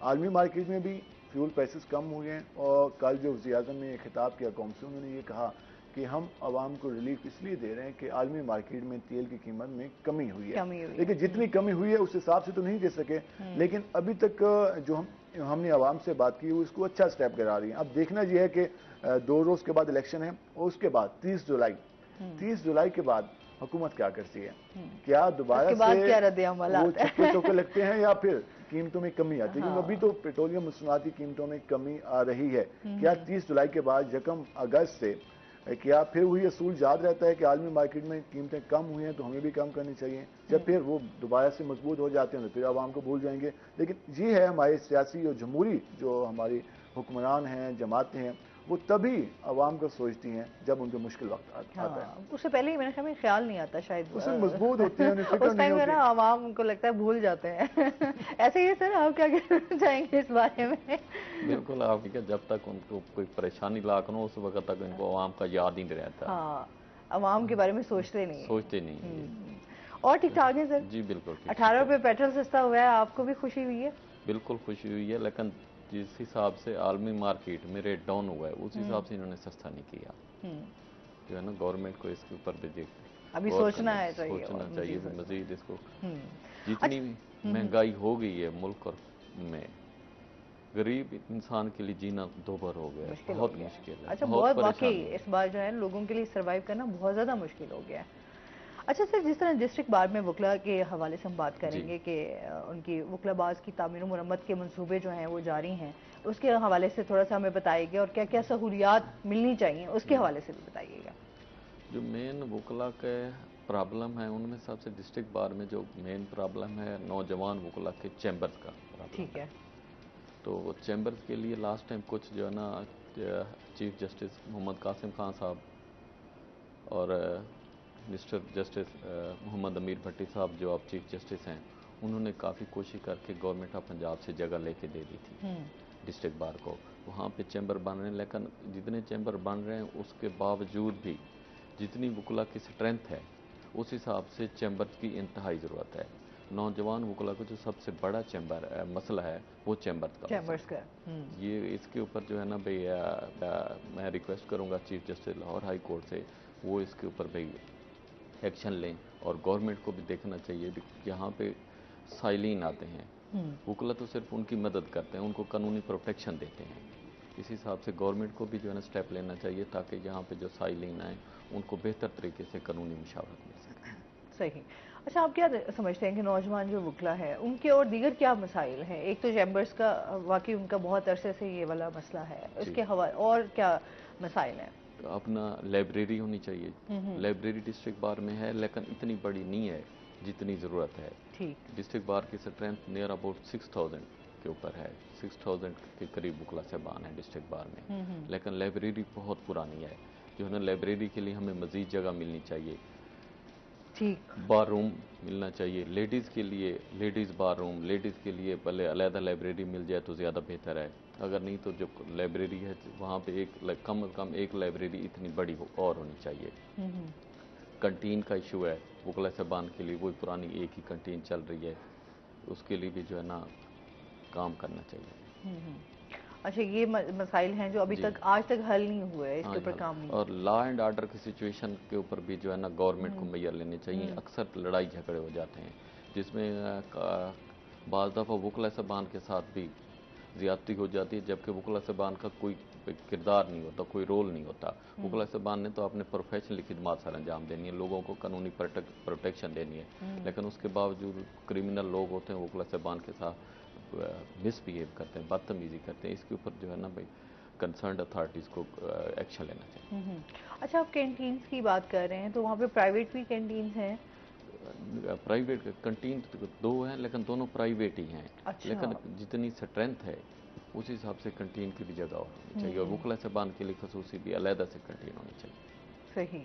عالمی مارکیٹ میں بھی فیول پرائسز کم ہوئے ہیں، اور کل جو وزیر اعظم نے خطاب کیا قوم سے، انہوں نے یہ کہا کہ ہم عوام کو ریلیف اس لیے دے رہے ہیں کہ عالمی مارکیٹ میں تیل کی قیمت میں کمی ہوئی ہے، لیکن جتنی کمی ہوئی ہے اس حساب سے تو نہیں دے سکے، لیکن ابھی تک جو ہم نے عوام سے بات کی وہ اس کو اچھا سٹیپ کرا رہی ہیں۔ اب دیکھنا یہ ہے کہ 2 روز کے بعد الیکشن ہے، اور اس کے بعد 30 جولائی کے بعد حکومت کیا کرتی ہے، کیا دوبارہ سے وہ چھکے چوکے لگتے ہیں یا پھر قیمتوں میں کمی آتی ہے، کیونکہ ابھی تو پیٹرولیم مصنوعات کی قیمتوں میں کمی آ رہی ہے، کیا 30 جولائی کے بعد 1 اگست سے کیا پھر وہی اصول یاد رہتا ہے کہ عالمی مارکیٹ میں قیمتیں کم ہوئی ہیں تو ہمیں بھی کم کرنی چاہیے، جب پھر وہ دوبارہ سے مضبوط ہو جاتے ہیں تو پھر عوام کو بھول جائیں گے؟ لیکن یہ ہے ہمارے سیاسی اور جمہوری جو ہماری حکمران ہیں، جماعتیں ہیں، وہ تبھی عوام کو سوچتی ہیں جب ان کو مشکل وقت آتا ہے، اس سے پہلے ہی میرے خیال میں خیال نہیں آتا شاید، اس میں مضبوط ہوتی ہیں، انہیں فکر اس نہیں ٹائم ہوتی۔ نا عوام کو لگتا ہے بھول جاتے ہیں۔ ایسے ہی سر آپ کیا کہنا چاہیں گے اس بارے میں؟ بالکل، آپ کہ جب تک ان کو کوئی پریشانی لاحق نہ ہو اس وقت تک ان کو عوام کا یاد ہی نہیں رہتا۔ ہاں، عوام کے بارے میں سوچتے نہیں ہیں۔ سوچتے نہیں۔ اور ٹھیک ٹھاک ہے سر؟ جی بالکل ٹھیک۔ 18 روپے پیٹرول سستا ہوا ہے، آپ کو بھی خوشی ہوئی ہے؟ بالکل خوشی ہوئی ہے، لیکن جس حساب سے عالمی مارکیٹ میں ریٹ ڈاؤن ہوا ہے اس حساب سے انہوں نے سستا نہیں کیا، جو ہے نا گورنمنٹ کو اس کے اوپر بھی ابھی غور سوچنا ہے سوچنا چاہیے مزید اس کو۔ اچھا، جتنی مہنگائی ہو گئی ہے ملک میں، غریب انسان کے لیے جینا دوبھر ہو گیا ہے، بہت مشکل ہے، اچھا بہت واقعی پریشانی ہے۔ اس بار جو ہے لوگوں کے لیے سروائیو کرنا بہت زیادہ مشکل ہو گیا ہے۔ اچھا سر، جس طرح ڈسٹرکٹ بار میں وکلا کے حوالے سے ہم بات کریں گے کہ ان کی وکلا باز کی تعمیر و مرمت کے منصوبے جو ہیں وہ جاری ہیں، اس کے حوالے سے تھوڑا سا ہمیں بتائیے گا، اور کیا کیا سہولیات ملنی چاہیے اس کے حوالے سے بھی بتائیے گا۔ جو مین وکلا کے پرابلم ہے ان میں سب سے ڈسٹرکٹ بار میں جو مین پرابلم ہے نوجوان وکلا کے چیمبرز کا پرابلم ہے۔ تو چیمبرز کے لیے لاسٹ ٹائم کچھ جو ہے نا چیف جسٹس محمد قاسم خان صاحب اور مسٹر جسٹس محمد امیر بھٹی صاحب جو اب چیف جسٹس ہیں، انہوں نے کافی کوشش کر کے گورنمنٹ آف پنجاب سے جگہ لے کے دے دی تھی ڈسٹرکٹ بار کو، وہاں پہ چیمبر بن رہے ہیں، لیکن جتنے چیمبر بن رہے ہیں اس کے باوجود بھی جتنی وکلا کی سٹرینتھ ہے اس حساب سے چیمبر کی انتہائی ضرورت ہے۔ نوجوان وکلا کا جو سب سے بڑا چیمبر مسئلہ ہے وہ چیمبرز کا یہ اس کے اوپر جو ہے نا بھئی میں ریکویسٹ کروں گا chief justice Lahore high court سے وہ اس کے اوپر بھئی ایکشن لیں، اور گورنمنٹ کو بھی دیکھنا چاہیے یہاں پہ سائلین آتے ہیں، وکلا تو صرف ان کی مدد کرتے ہیں، ان کو قانونی پروٹیکشن دیتے ہیں، اس حساب سے گورنمنٹ کو بھی جو ہے نا سٹیپ لینا چاہیے تاکہ یہاں پہ جو سائلین آئیں ان کو بہتر طریقے سے قانونی مشاورت مل سکے۔ صحیح۔ اچھا، آپ کیا سمجھتے ہیں کہ نوجوان جو وکلا ہے ان کے اور دیگر کیا مسائل ہیں؟ ایک تو چیمبرز کا واقعی ان کا بہت عرصے سے یہ والا مسئلہ ہے، اس کے اور کیا مسائل ہیں؟ اپنا لائبریری ہونی چاہیے، لائبریری ڈسٹرکٹ بار میں ہے لیکن اتنی بڑی نہیں ہے جتنی ضرورت ہے۔ ڈسٹرکٹ بار کی سٹرینتھ نیئر اباؤٹ 6000 کے اوپر ہے، 6000 کے قریب وکلا صاحبان ہیں ڈسٹرکٹ بار میں، لیکن لائبریری بہت پرانی ہے، جو ہے نا لائبریری کے لیے ہمیں مزید جگہ ملنی چاہیے، بار روم ملنا چاہیے لیڈیز کے لیے، لیڈیز بار روم، لیڈیز کے لیے پہلے علیحدہ لائبریری مل جائے تو زیادہ بہتر ہے، اگر نہیں تو جو لائبریری ہے وہاں پہ کم از کم ایک لائبریری اتنی بڑی اور ہونی چاہیے۔ کنٹین کا ایشو ہے وکلا صاحبان کے لیے، وہی پرانی ایک ہی کنٹین چل رہی ہے، اس کے لیے بھی جو ہے نا کام کرنا چاہیے۔ اچھا، یہ مسائل ہیں جو ابھی تک آج تک حل نہیں ہوئے، اس کے اوپر کام نہیں، اور لا اینڈ آرڈر کی سچویشن کے اوپر بھی جو ہے نا گورنمنٹ کو میئر لینے چاہیے، اکثر لڑائی جھگڑے ہو جاتے ہیں جس میں بعض دفعہ وکلا صاحبان کے ساتھ بھی زیادتی ہو جاتی ہے، جبکہ وکلا صاحبان کا کوئی کردار نہیں ہوتا، کوئی رول نہیں ہوتا، وکلا صاحبان نے تو اپنے پروفیشنلی خدمات سر انجام دینی ہے، لوگوں کو قانونی پروٹیکشن دینی ہے، لیکن اس کے باوجود کرمنل لوگ ہوتے ہیں وکلا صاحبان کے ساتھ مس بیہیو کرتے ہیں، بدتمیزی کرتے ہیں، اس کے اوپر جو ہے نا بھائی کنسرنڈ اتھارٹیز کو ایکشن لینا چاہیے۔ اچھا، آپ کینٹینز کی بات کر رہے ہیں تو وہاں پہ پرائیویٹ بھی کینٹینز ہیں؟ پرائیویٹ کنٹین 2 ہیں لیکن دونوں پرائیویٹ ہی ہیں، لیکن جتنی سٹرینتھ ہے اس حساب سے کنٹین کی بھی جگہ ہونی چاہیے، اور وکلا صاحبان کے لیے خصوصی بھی علیحدہ سے کنٹین ہونی چاہیے۔ صحیح۔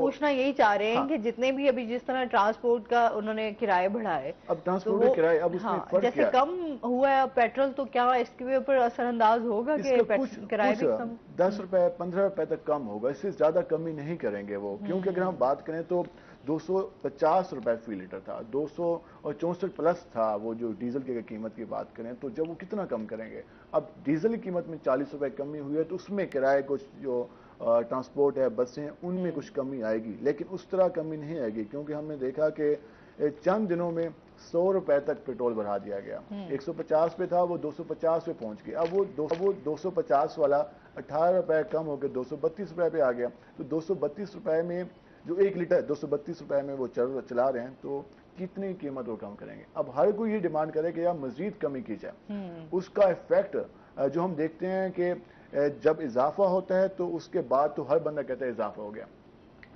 پوچھنا یہی چاہ رہے ہیں کہ جتنے بھی ابھی جس طرح ٹرانسپورٹ کا انہوں نے کرائے بڑھائے، اب ٹرانسپورٹ کے کرائے اب اس میں فرق جیسے کیا کم ہوا ہے پیٹرول، تو کیا اس کے اوپر اثر انداز ہوگا کہ کرائے بھی کم 10 روپے 15 روپے تک کم ہوگا، اس سے زیادہ کمی نہیں کریں گے وہ، کیونکہ اگر ہم بات کریں تو 250 روپے فی لیٹر تھا، 264 پلس تھا وہ جو ڈیزل کی قیمت کی بات کریں تو جب وہ کتنا کم کریں گے؟ اب ڈیزل کی قیمت میں 40 روپے کمی ہوئی ہے تو اس میں کرائے کچھ جو ٹرانسپورٹ ہے بسیں ہیں ان میں کچھ کمی آئے گی، لیکن اس طرح کمی نہیں آئے گی کیونکہ ہم نے دیکھا کہ چند دنوں میں 100 روپے تک پیٹرول بڑھا دیا گیا، 150 پہ تھا وہ 250 پہ پہنچ گیا، اب وہ 250 والا 18 روپے کم ہو کے 232 روپے پہ آ گیا، تو 232 روپے میں جو 1 لیٹر 232 روپے میں وہ چلا رہے ہیں تو کتنی قیمت وہ کم کریں گے؟ اب ہر کوئی یہ ڈیمانڈ کرے کہ یار مزید کمی کی جائے، اس کا ایفیکٹ جو ہم دیکھتے ہیں کہ جب اضافہ ہوتا ہے تو اس کے بعد تو ہر بندہ کہتا ہے اضافہ ہو گیا،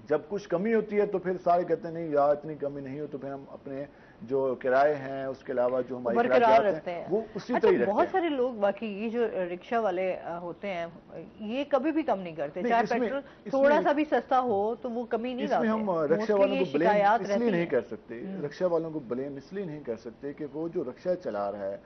جب کچھ کمی ہوتی ہے تو پھر سارے کہتے ہیں نہیں یار اتنی کمی نہیں ہو، تو پھر ہم اپنے جو کرائے ہیں اس کے علاوہ جو ہماری برقرار رکھتے ہیں، وہ اسی طرح رکھتے ہیں۔ بہت سارے لوگ باقی یہ جو رکشہ والے ہوتے ہیں یہ کبھی بھی کم نہیں کرتے، چاہے پیٹرول تھوڑا سا بھی سستا ہو تو وہ کمی نہیں لاتے۔ اس میں ہم رکشہ والوں کو بلیم اس لیے نہیں کر سکتے، رکشہ والوں کو بلیم اس لیے نہیں کر سکتے کہ وہ جو رکشہ چلا رہا ہے،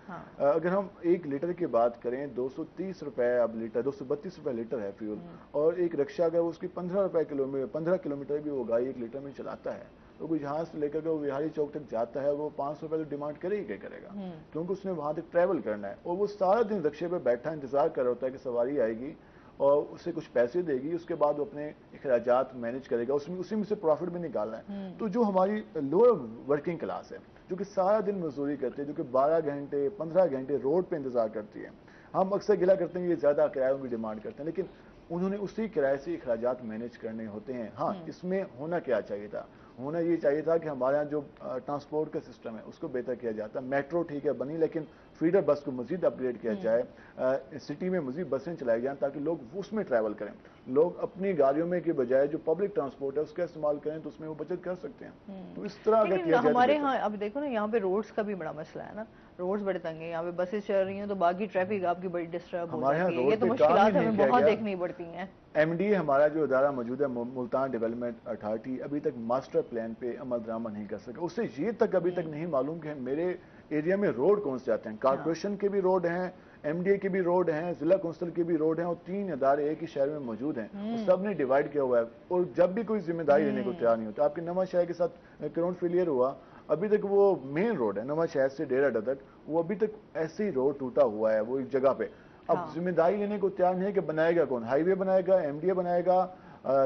اگر ہم 1 لیٹر کی بات کریں 230 روپے اب لیٹر 232 روپے لیٹر ہے فیول، اور ایک رکشہ اگر اس کی 15 کلومیٹر بھی وہ گاڑی 1 لیٹر میں چلاتا ہے تو کوئی جہاں سے لے کر وہ بہاری چوک تک جاتا ہے وہ 500 روپے تو ڈیمانڈ کرے ہی کیا کرے گا، کیونکہ اس نے وہاں تک ٹریول کرنا ہے اور وہ سارا دن رکشے پہ بیٹھا انتظار کر رہا ہوتا ہے کہ سواری آئے گی اور اسے کچھ پیسے دے گی، اس کے بعد وہ اپنے اخراجات مینج کرے گا، اسی میں سے پروفٹ بھی نکالنا ہے۔ تو جو ہماری لوور ورکنگ کلاس ہے جو کہ سارا دن مزدوری کرتے ہیں، جو کہ 12 گھنٹے 15 گھنٹے روڈ پہ انتظار کرتی ہے، ہم اکثر گلا کرتے ہیں یہ زیادہ کرایوں کی ڈیمانڈ کرتے ہیں، لیکن انہوں نے اسی کرائے سے اخراجات مینج کرنے ہوتے ہیں۔ ہاں اس میں ہونا کیا چاہیے تھا؟ ہونا یہ چاہیے تھا کہ ہمارے یہاں جو ٹرانسپورٹ کا سسٹم ہے اس کو بہتر کیا جاتا ہے، میٹرو ٹھیک ہے بنی لیکن فیڈر بس کو مزید اپ گریڈ کیا جائے، سٹی میں مزید بسیں چلائی جائیں تاکہ لوگ اس میں ٹریول کریں، لوگ اپنی گاڑیوں میں کے بجائے جو پبلک ٹرانسپورٹ ہے اس کا استعمال کریں تو اس میں وہ بچت کر سکتے ہیں۔ تو اس طرح اگر کیا جائے ہمارے ہاں اب دیکھو نا یہاں پہ روڈز کا بھی بڑا مسئلہ ہے نا، روڈز بڑے تنگ ہیں، یہاں پہ بسیں چل رہی ہیں تو باقی ٹریفک آپ کی بڑی ڈسٹرب ہو جاتی ہے، یہ تو مشکلات ہمیں بہت دیکھنی پڑتی ہیں۔ ایم ڈی اے ہمارا جو ادارہ موجود ہے ملتان ڈیولپمنٹ اتھارٹی ابھی تک ماسٹر پلان پہ عمل درآمد نہیں کر سکا، اسے یہ تک ابھی تک نہیں معلوم کہ میرے ایریا میں روڈ کون سے آتے ہیں، کارپوریشن کے بھی روڈ ہیں، ایم ڈی اے کے بھی روڈ ہیں، ضلع کونسل کے بھی روڈ ہیں، اور 3 ادارے ایک ہی شہر میں موجود ہیں، سب نے ڈیوائیڈ کیا ہوا ہے، اور جب بھی کوئی ذمہ داری لینے کو تیار نہیں ہوتا۔ آپ کے نواں شہر کے ساتھ گراؤنڈ فیلئر ہوا، ابھی تک وہ مین روڈ ہے نواں شہر سے ڈیرہ ڈہ تک، وہ ابھی تک ایسے ہی روڈ ٹوٹا ہوا ہے وہ ایک جگہ پہ، اب ذمہ داری لینے کو تیار نہیں ہے کہ بنائے گا کون، ہائی وے بنائے گا، ایم ڈی اے بنائے گا،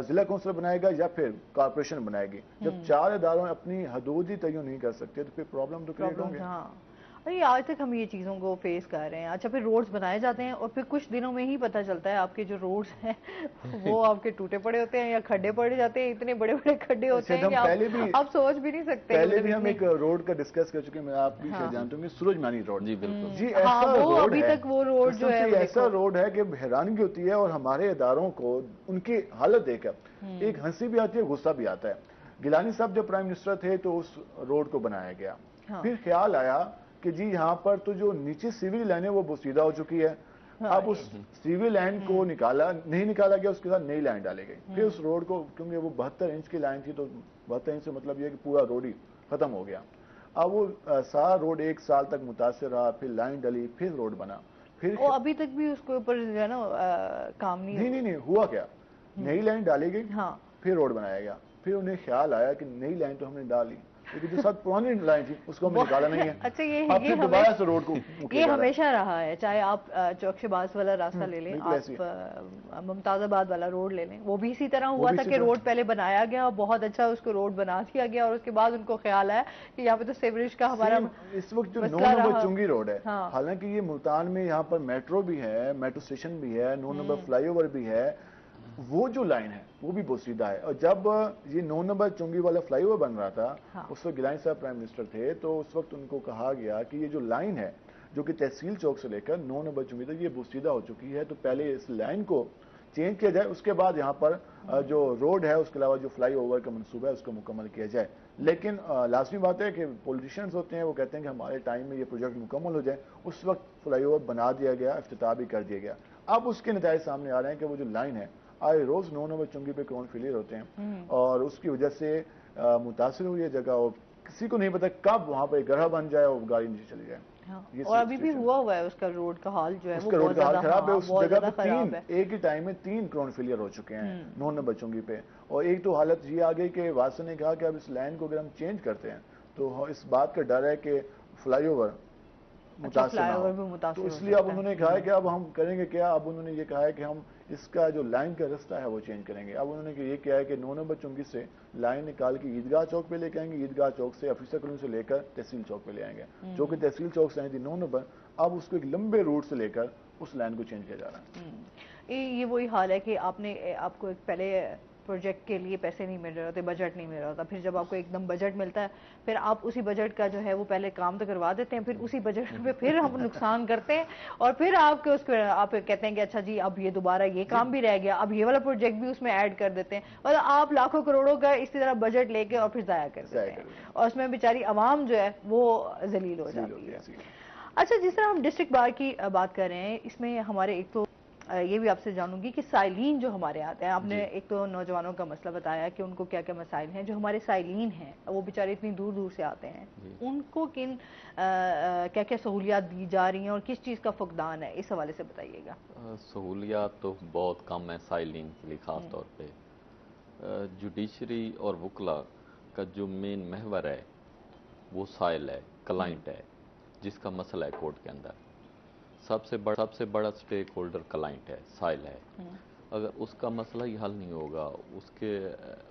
ضلع کونسل بنائے گا یا پھر کارپوریشن بنائے گی۔ جب 4 اداروں اپنی حدود ہی تعین نہیں کر سکتے تو پھر پرابلم تو کریٹ ہوں گے۔ ارے آج تک ہم یہ چیزوں کو فیس کر رہے ہیں، اچھا پھر روڈز بنائے جاتے ہیں اور پھر کچھ دنوں میں ہی پتہ چلتا ہے آپ کے جو روڈز ہیں وہ آپ کے ٹوٹے پڑے ہوتے ہیں یا کھڈے پڑے جاتے ہیں، اتنے بڑے بڑے کھڈے ہوتے ہیں کہ آپ سوچ بھی نہیں سکتے۔ پہلے بھی ہم ایک روڈ کا ڈسکس کر چکے ہیں، میں آپ بھی شاید جانتے ہوں گے، سورج مانی روڈ۔ جی بالکل، جی ایسا روڈ ابھی ہے، تک وہ روڈ جو ہے ایسا روڈ ہے کہ حیرانگی ہوتی ہے، اور ہمارے اداروں کو ان کی حالت دیکھ کر ایک ہنسی بھی آتی ہے غصہ بھی آتا ہے۔ گیلانی صاحب جب پرائم منسٹر تھے تو اس روڈ کو بنایا گیا، پھر خیال آیا کہ جی یہاں پر تو جو نیچے سیوری لائن ہے وہ بوسیدہ ہو چکی ہے، اب اس سیوری لائن کو نہیں نکالا گیا، اس کے ساتھ نئی لائن ڈالے گئی، پھر اس روڈ کو کیونکہ وہ 72 انچ کی لائن تھی تو 72 انچ سے مطلب یہ کہ پورا روڈ ہی ختم ہو گیا، اب وہ سارا روڈ 1 سال تک متاثر رہا، پھر لائن ڈلی، پھر روڈ بنا، پھر ابھی تک بھی اس کے اوپر جو ہے نا کام نہیں ہوا کیا، نئی لائن ڈالی گئی، پھر روڈ بنایا گیا، پھر انہیں خیال آیا کہ نئی لائن تو ہم نے ڈالی لیکن جو ساتھ پرانی لائن تھی اس کو ہم نے نکالا نہیں ہے۔ اچھا یہ دوبارہ سے روڈ کو یہ ہمیشہ رہا ہے، چاہے آپ چوک شباز والا راستہ لے لیں، آپ ممتاز آباد والا روڈ لے لیں، وہ بھی اسی طرح ہوا تھا کہ روڈ پہلے بنایا گیا، بہت اچھا اس کو روڈ بنا دیا گیا، اور اس کے بعد ان کو خیال آیا کہ یہاں پہ تو سیوریج کا ہمارا اس وقت جو 9 نمبر چنگی روڈ ہے، حالانکہ یہ ملتان میں یہاں پر میٹرو بھی ہے، میٹرو اسٹیشن بھی ہے، 9 نمبر فلائی اوور بھی ہے، وہ جو لائن ہے وہ بھی بوسیدہ ہے، اور جب یہ 9 نمبر چنگی والا فلائی اوور بن رہا تھا اس وقت گیلانی صاحب پرائم منسٹر تھے، تو اس وقت ان کو کہا گیا کہ یہ جو لائن ہے جو کہ تحصیل چوک سے لے کر 9 نمبر چنگی تک یہ بوسیدہ ہو چکی ہے، تو پہلے اس لائن کو چینج کیا جائے، اس کے بعد یہاں پر جو روڈ ہے اس کے علاوہ جو فلائی اوور کا منصوبہ ہے اس کو مکمل کیا جائے۔ لیکن لازمی بات ہے کہ پولیٹیشنز ہوتے ہیں، وہ کہتے ہیں کہ ہمارے ٹائم میں یہ پروجیکٹ مکمل ہو جائے، اس وقت فلائی اوور بنا دیا گیا، افتتاح بھی کر دیا گیا، اب اس کے نتائج سامنے آ رہے ہیں کہ وہ جو لائن ہے آئے روز 9 نمبر چنگی پہ کراؤن فیلئر ہوتے ہیں اور اس کی وجہ سے متاثر ہوئی ہے جگہ اور کسی کو نہیں پتا کب وہاں پہ گڑھا بن جائے اور گاڑی نیچے چلی جائے. اور ابھی بھی ہوا ہے اس کا روڈ کا حال جو ہے اس کا روڈ کا حال خراب ہے. اس جگہ پہ ایک ہی ٹائم میں 3 کراؤن فیلئر ہو چکے ہیں 9 نمبر چنگی پہ. اور ایک تو حالت یہ آ گئی کہ واسطے نے کہا کہ اب اس لائن کو اگر ہم چینج کرتے ہیں تو اس بات کا ڈر ہے کہ فلائی اوور متاثر نہ ہو. تو اس لیے اب انہوں نے کہا ہے کہ اب ہم کریں گے کیا. اب انہوں نے یہ کہا ہے کہ ہم اس کا جو لائن کا رستہ ہے وہ چینج کریں گے. اب انہوں نے یہ کیا ہے کہ 9 نمبر چنگی سے لائن نکال کے عیدگاہ چوک پہ لے کے آئیں گے. عیدگاہ چوک سے آفیسر کالونی سے لے کر تحصیل چوک پہ لے آئیں گے. جو کہ تحصیل چوک سے آئی تھی 9 نمبر, اب اس کو ایک لمبے روٹ سے لے کر اس لائن کو چینج کیا جا رہا ہے. یہ وہی حال ہے کہ آپ کو ایک پہلے پروجیکٹ کے لیے پیسے نہیں مل رہے ہوتے, بجٹ نہیں مل رہا ہوتا, پھر جب آپ کو ایک دم بجٹ ملتا ہے پھر آپ اسی بجٹ کا جو ہے وہ پہلے کام تو کروا دیتے ہیں, پھر اسی بجٹ پہ پھر ہم نقصان کرتے ہیں اور پھر آپ کہتے ہیں کہ اچھا جی اب یہ دوبارہ یہ کام بھی رہ گیا, اب یہ والا پروجیکٹ بھی اس میں ایڈ کر دیتے ہیں. مطلب آپ لاکھوں کروڑوں کا اسی طرح بجٹ لے کے اور پھر ضائع کر دیتے ہیں اور اس میں بیچاری عوام جو ہے وہ ذلیل ہو جاتی ہے. اچھا, جس طرح ہم ڈسٹرکٹ بار کی بات کر رہے ہیں, اس میں ہمارے ایک تو یہ بھی آپ سے جانوں گی کہ سائلین جو ہمارے آتے ہیں, آپ نے ایک تو نوجوانوں کا مسئلہ بتایا کہ ان کو کیا کیا مسائل ہیں. جو ہمارے سائلین ہیں وہ بیچارے اتنی دور دور سے آتے ہیں, ان کو کن کیا کیا سہولیات دی جا رہی ہیں اور کس چیز کا فقدان ہے, اس حوالے سے بتائیے گا. سہولیات تو بہت کم ہے سائلین کے لیے, خاص طور پہ جوڈیشری اور وکلا کا جو مین محور ہے وہ سائل ہے, کلائنٹ ہے, جس کا مسئلہ ہے کورٹ کے اندر. سب سے بڑا سٹیک ہولڈر کلائنٹ ہے, سائل ہے. اگر اس کا مسئلہ ہی حل نہیں ہوگا,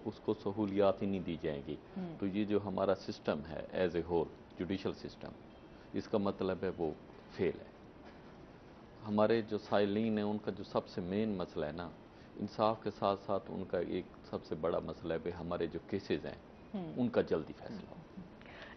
اس کو سہولیات ہی نہیں دی جائیں گی, تو یہ جو ہمارا سسٹم ہے as a whole judicial system, اس کا مطلب ہے وہ فیل ہے. ہمارے جو سائلین ہیں ان کا جو سب سے مین مسئلہ ہے نا, انصاف کے ساتھ ساتھ ان کا ایک سب سے بڑا مسئلہ ہے ہمارے جو کیسز ہیں ان کا جلدی فیصلہ ہو.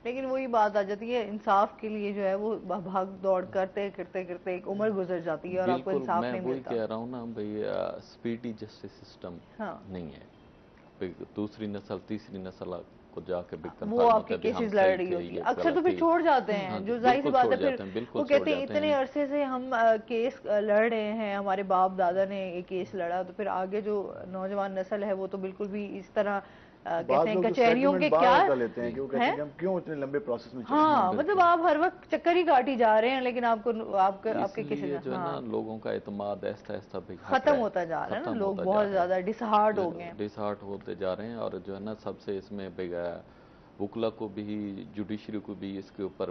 لیکن وہی بات آ جاتی ہے, انصاف کے لیے جو ہے وہ بھاگ دوڑ کرتے کرتے کرتے ایک عمر گزر جاتی ہے اور آپ کو انصاف نہیں ملتا. میں وہی کہہ رہا ہوں نا بھئی, اسپیڈی جسٹس سسٹم نہیں ہے. دوسری نسل تیسری نسل کو جا کے وہ آپ کے کیسز لڑ رہی ہوتی ہے, اکثر تو پھر چھوڑ جاتے ہیں, جو ظاہر سی بات ہے. پھر وہ کہتے ہیں اتنے عرصے سے ہم کیس لڑ رہے ہیں, ہمارے باپ دادا نے ایک کیس لڑا, تو پھر آگے جو نوجوان نسل ہے وہ تو بالکل بھی اس طرح کہتے ہیں کچہریوں کے کیا لیتے ہیں کہ ہم کیوں اتنے لمبے پروسیس میں. ہاں, مطلب آپ ہر وقت چکر ہی کاٹی جا رہے ہیں, لیکن آپ کے کسی جو ہے نا لوگوں کا اعتماد ایسا ختم ہوتا جا رہا ہے نا, لوگ بہت زیادہ ڈس ہارٹ ہو گئے ہیں, ڈس ہارٹ ہوتے جا رہے ہیں. اور جو ہے نا سب سے اس میں وکلا کو بھی جوڈیشری کو بھی اس کے اوپر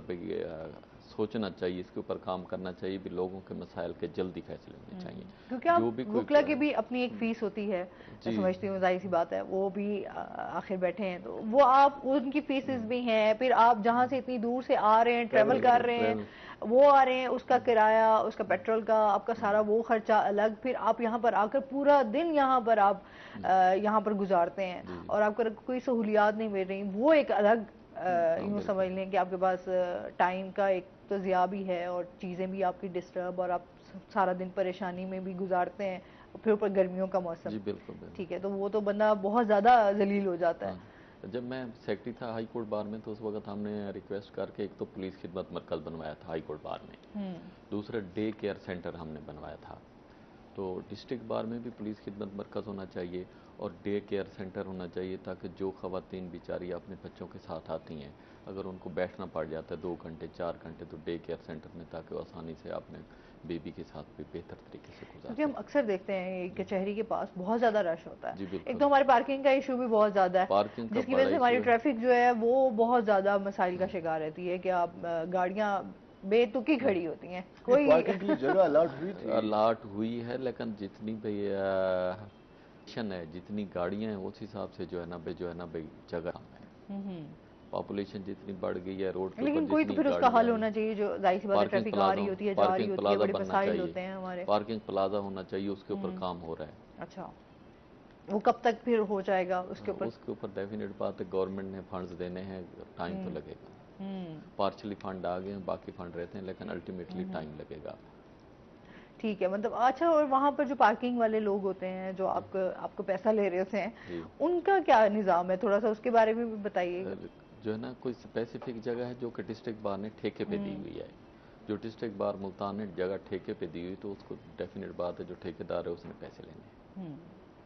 سوچنا چاہیے, اس کے اوپر کام کرنا چاہیے بھی, لوگوں کے مسائل کے جلدی فیصلے ہونے چاہیے. کیونکہ وکلا کی بھی اپنی ایک فیس ہوتی ہے, میں سمجھتی ہوں ظاہر سی بات ہے, وہ بھی آخر بیٹھے ہیں تو وہ آپ ان کی فیسز بھی ہیں, پھر آپ جہاں سے اتنی دور سے آ رہے ہیں, ٹریول کر رہے ہیں, وہ آ رہے ہیں, اس کا کرایہ, اس کا پیٹرول کا, آپ کا سارا وہ خرچہ الگ, پھر آپ یہاں پر آ کر پورا دن یہاں پر گزارتے ہیں اور آپ کو کوئی سہولیات نہیں مل رہی, وہ ایک الگ یوں سمجھ لیں کہ آپ کے پاس ٹائم کا ایک تو ضیاع بھی ہے اور چیزیں بھی آپ کی ڈسٹرب, اور آپ سارا دن پریشانی میں بھی گزارتے ہیں, پھر اوپر گرمیوں کا موسم. ٹھیک ہے, تو وہ تو بندہ بہت زیادہ ذلیل ہو جاتا ہے. جب میں سیکرٹری تھا ہائی کورٹ بار میں تو اس وقت ہم نے ریکویسٹ کر کے ایک تو پولیس خدمت مرکز بنوایا تھا ہائی کورٹ بار میں, دوسرا ڈے کیئر سینٹر ہم نے بنوایا تھا. تو ڈسٹرکٹ بار میں بھی پولیس خدمت مرکز ہونا چاہیے اور ڈے کیئر سینٹر ہونا چاہیے, تاکہ جو خواتین بیچاری اپنے بچوں کے ساتھ آتی ہیں, اگر ان کو بیٹھنا پڑ جاتا ہے 2 گھنٹے 4 گھنٹے, تو ڈے کیئر سینٹر میں, تاکہ وہ آسانی سے اپنے بیبی کے ساتھ بھی بہتر طریقے سے گزار. کیونکہ ہم اکثر دیکھتے ہیں کچہری کے پاس بہت زیادہ رش ہوتا ہے. ایک تو ہمارے پارکنگ کا ایشو بھی بہت زیادہ ہے, جس کی وجہ سے ہماری ٹریفک جو ہے وہ بہت زیادہ مسائل کا شکار رہتی ہے, کہ آپ گاڑیاں بے تکی کھڑی ہوتی ہیں. کوئی جگہ الاٹ ہوئی ہے, لیکن جتنی ہے, جتنی گاڑیاں ہیں, اس حساب سے جو ہے نا جگہ ہے. پاپولیشن جتنی بڑھ گئی ہے روڈ کے اوپر, لیکن کوئی تو پھر اس کا حل ہونا چاہیے, جو ظاہر سی بات ہے ٹریفک آ رہی ہوتی ہے, جا رہی ہوتی ہے, بڑے مسائل ہوتے ہیں ہمارے. پارکنگ پلازا ہونا چاہیے, اس کے اوپر کام ہو رہا ہے. اچھا, وہ کب تک پھر ہو جائے گا اس کے اوپر؟ اس کے اوپر ڈیفینیٹ بات ہے, گورنمنٹ نے فنڈز دینے ہیں, ٹائم تو لگے گا. پارشلی فنڈ آ گئے ہیں, باقی فنڈ رہتے ہیں, لیکن الٹیمیٹلی ٹائم لگے گا. ٹھیک ہے, مطلب اچھا, اور وہاں پر جو پارکنگ والے لوگ ہوتے ہیں, جو آپ کو پیسہ لے رہے ہوتے ہیں, ان کا کیا نظام ہے, تھوڑا سا اس کے بارے میں بھی بتائیے. جو ہے نا کوئی اسپیسیفک جگہ ہے جو کہ ڈسٹرکٹ بار نے ٹھیکے پہ دی ہوئی ہے. جو ڈسٹرکٹ بار ملتان نے جگہ ٹھیکے پہ دی ہوئی, تو اس کو ڈیفینیٹ بات ہے جو ٹھیکیدار ہے اس نے پیسے لینے.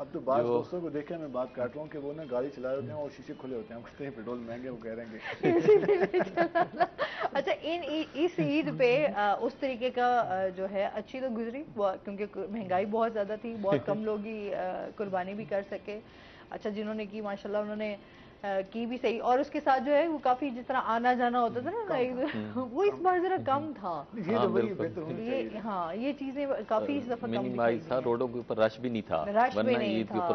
اب تو بعض دوستوں کو دیکھے میں بات کاٹ رہا ہوں کہ وہ نا گاڑی چلا رہے ہوتے ہیں اور شیشے کھلے ہوتے ہیں, ہم کہتے ہیں پیٹرول مہنگے, وہ کہہ رہے ہیں کہ اچھا اس عید پہ اس طریقے کا جو ہے اچھی تو گزری کیونکہ مہنگائی بہت زیادہ تھی, بہت کم لوگ ہی قربانی بھی کر سکے. اچھا جنہوں نے کی ماشاء اللہ انہوں نے کی بھی صحیح, اور اس کے ساتھ جو ہے وہ کافی جس طرح آنا جانا ہوتا تھا نا وہ اس بار ذرا کم تھا. ہاں یہ چیزیں کافی اس دفعہ کم دکھائی دی. روڈوں کے اوپر رش بھی نہیں تھا, رش بھی نہیں تھا,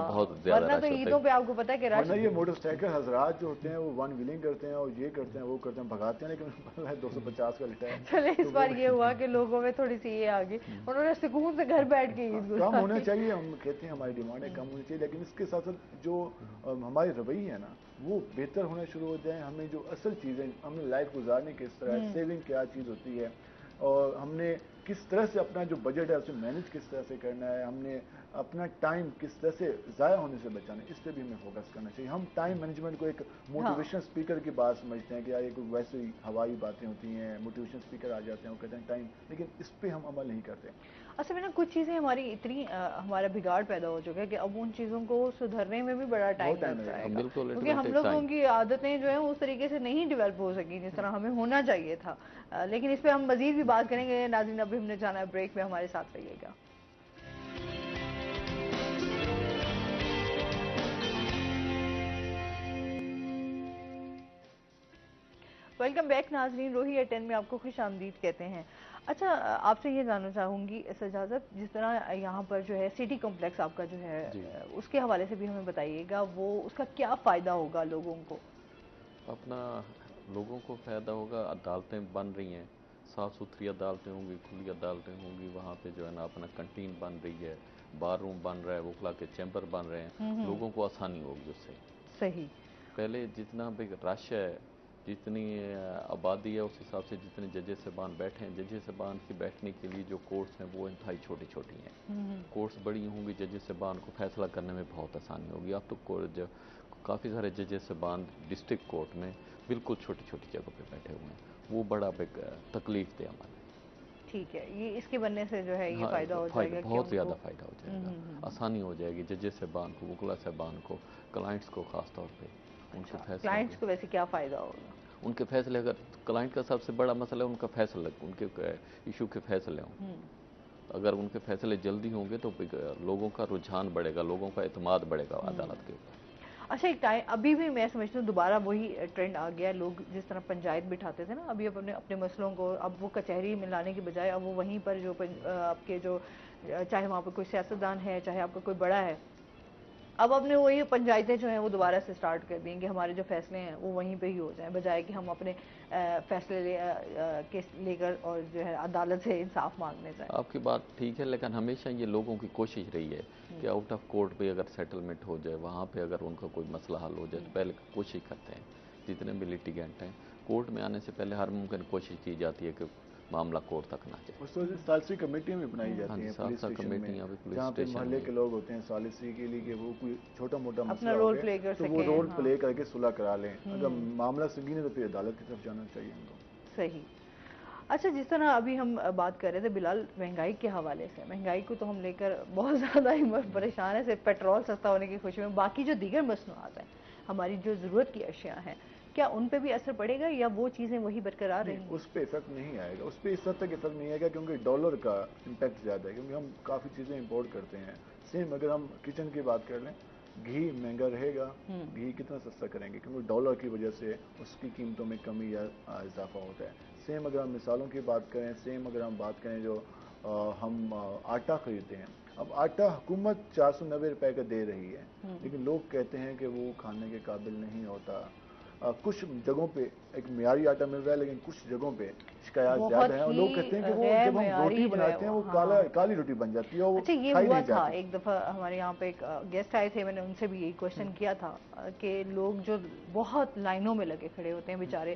ورنہ تو عیدوں پہ آپ کو پتا ہے کہ رش. یہ موٹر سائیکل حضرات جو ہوتے ہیں وہ ون ویلنگ کرتے ہیں اور یہ کرتے ہیں وہ کرتے ہیں, بھگاتے ہیں, لیکن 250 کا لٹا ہے. چلے اس بار یہ ہوا کہ لوگوں میں تھوڑی سی یہ آگئی, انہوں نے سکون سے گھر بیٹھ کے عید گزاری. کم ہونا چاہیے, ہم کہتے ہیں ہماری ڈیمانڈیں کم ہونی چاہیے, لیکن اس کے ساتھ ساتھ جو ہماری رویہ ہے نا وہ بہتر ہونا شروع ہو جائیں. ہمیں جو اصل چیزیں, ہم نے لائف گزارنے کس طرح, سیونگ کیا چیز ہوتی ہے, اور ہم نے کس طرح سے اپنا جو بجٹ ہے اسے مینج کس طرح سے کرنا ہے, ہم نے اپنا ٹائم کس طرح سے ضائع ہونے سے بچانا ہے, اس پہ بھی ہمیں فوکس کرنا چاہیے. ہم ٹائم مینجمنٹ کو ایک موٹیویشن اسپیکر کی بات سمجھتے ہیں کہ یہ کوئی ویسے ہی ہوائی باتیں ہوتی ہیں, موٹیویشن اسپیکر آ جاتے ہیں وہ کہتے ہیں ٹائم, لیکن اس پہ ہم عمل نہیں کرتے. اصل میں نا کچھ چیزیں ہماری اتنی ہمارا بگاڑ پیدا ہو چکا ہے کہ اب ان چیزوں کو سدھرنے میں بھی بڑا ٹائم لگ جائے گا, کیونکہ ہم لوگوں کی عادتیں جو ہیں اس طریقے سے نہیں ڈیولپ ہو سکی جس طرح ہمیں ہونا چاہیے تھا. لیکن اس پہ ہم مزید بھی بات کریں گے. ناظرین ابھی ہم نے جانا ہے بریک میں, ہمارے ساتھ رہیے گا. ویلکم بیک ناظرین, روہی ایٹ 10 میں آپ کو خوش آمدید کہتے ہیں. اچھا آپ سے یہ جاننا چاہوں گی سجازت, جس طرح یہاں پر جو ہے سٹی کمپلیکس آپ کا جو ہے اس کے حوالے سے بھی ہمیں بتائیے گا, وہ اس کا کیا فائدہ ہوگا لوگوں کو؟ اپنا لوگوں کو فائدہ ہوگا, عدالتیں بن رہی ہیں, صاف ستھری عدالتیں ہوں گی, کھلی عدالتیں ہوں گی, وہاں پہ جو ہے نا اپنا کنٹین بن رہی ہے, بار روم بن رہا ہے, وکلا کے چیمبر بن رہے ہیں, لوگوں کو آسانی ہوگی اس سے. صحیح. پہلے جتنا بھی رش ہے, جتنی آبادی ہے, اس حساب سے جتنے ججز صاحبان بیٹھے ہیں, ججز صاحبان کی بیٹھنے کے لیے جو کورٹس ہیں وہ انتہائی چھوٹی چھوٹی ہیں. کورٹس بڑی ہوں گی, ججز صاحبان کو فیصلہ کرنے میں بہت آسانی ہوگی. اب تو کافی سارے ججز صاحبان ڈسٹرکٹ کورٹ میں بالکل چھوٹی چھوٹی جگہوں پہ بیٹھے ہوئے ہیں, وہ بڑا تکلیف دہ عمل ہے. ٹھیک ہے, یہ اس کے بننے سے جو ہے یہ فائدہ ہو جائے گا, بہت زیادہ فائدہ ہو جائے گا, آسانی ہو جائے گی ججز صاحبان کو, وکلا صاحبان کو, کلائنٹس کو خاص طور پہ. کلائنٹس کو ویسے کیا فائدہ ہوگا؟ ان کے فیصلے, اگر کلائنٹ کا سب سے بڑا مسئلہ ہے ان کا فیصلہ, ان کے ایشو کے فیصلے ہوں. اگر ان کے فیصلے جلدی ہوں گے تو لوگوں کا رجحان بڑھے گا, لوگوں کا اعتماد بڑھے گا عدالت کے اوپر. اچھا ایک ٹائم ابھی بھی میں سمجھتی ہوں دوبارہ وہی ٹرینڈ آ گیا ہے, لوگ جس طرح پنچایت بٹھاتے تھے نا, ابھی اپنے مسئلوں کو اب وہ کچہری میں لانے کے بجائے اب وہ وہیں پر جو آپ کے جو چاہے وہاں پہ کوئی سیاستدان ہے, چاہے آپ کا کوئی بڑا ہے, اب نے وہی پنچایتیں جو ہیں وہ دوبارہ سے سٹارٹ کر دیں کہ ہمارے جو فیصلے ہیں وہ وہیں پہ ہی ہو جائیں, بجائے کہ ہم اپنے فیصلے لے کر اور جو ہے عدالت سے انصاف مانگنے جائیں. آپ کی بات ٹھیک ہے, لیکن ہمیشہ یہ لوگوں کی کوشش رہی ہے کہ آؤٹ آف کورٹ پہ اگر سیٹلمنٹ ہو جائے, وہاں پہ اگر ان کا کوئی مسئلہ حل ہو جائے تو پہلے کوشش کرتے ہیں. جتنے بھی لیٹیگنٹ ہیں, کورٹ میں آنے سے پہلے ہر ممکن کوشش کی جاتی ہے کہ معاملہ کورٹ تک نہ جائے. اس وجہ سے ثالثی کمیٹیاں بھی بنائی جاتی ہیں پولیس اسٹیشن میں, جہاں پہ محلے کے لوگ ہوتے ہیں ثالثی کے لیے کہ وہ کوئی چھوٹا موٹا مسئلہ ہو گیا تو وہ رول پلے کر کے صلح کرا لیں. اگر معاملہ سنگین ہے تو پھر عدالت کی طرف جانا چاہیے ان کو. صحیح. اچھا جس طرح ابھی ہم بات کر رہے تھے بلال مہنگائی کے حوالے سے, مہنگائی کو تو ہم لے کر بہت زیادہ ہی پریشان ہیں, صرف پیٹرول سستا ہونے کی خوشی میں, باقی جو دیگر مصنوعات ہیں, ہماری جو ضرورت کی اشیاء ہیں, کیا ان پہ بھی اثر پڑے گا یا وہ چیزیں وہی برقرار رہیں گی؟ اس پہ افیکٹ نہیں آئے گا, اس پہ اس حد تک افیکٹ نہیں آئے گا کیونکہ ڈالر کا امپیکٹ زیادہ ہے, کیونکہ ہم کافی چیزیں امپورٹ کرتے ہیں. سیم اگر ہم کچن کی بات کر لیں, گھی مہنگا رہے گا, گھی کتنا سستا کریں گے کیونکہ ڈالر کی وجہ سے اس کی قیمتوں میں کمی یا اضافہ ہوتا ہے. سیم اگر ہم مثالوں کی بات کریں, سیم اگر ہم بات کریں جو ہم آٹا خریدتے ہیں, اب آٹا حکومت 490 روپے کا دے رہی ہے, لیکن لوگ کہتے ہیں کہ وہ کھانے کے قابل نہیں ہوتا. کچھ جگہوں پہ ایک معیاری آٹا مل رہا ہے, لیکن کچھ جگہوں پہ شکایات زیادہ ہیں, اور لوگ کہتے ہیں کہ وہ جب ہم روٹی بناتے ہیں وہ کالی روٹی بن جاتی ہے, وہ اچھا یہ ہوا تھا ایک دفعہ ہمارے یہاں پہ ایک گیسٹ آئے تھے, میں نے ان سے بھی یہی کوشچن کیا تھا کہ لوگ جو بہت لائنوں میں لگے کھڑے ہوتے ہیں بیچارے,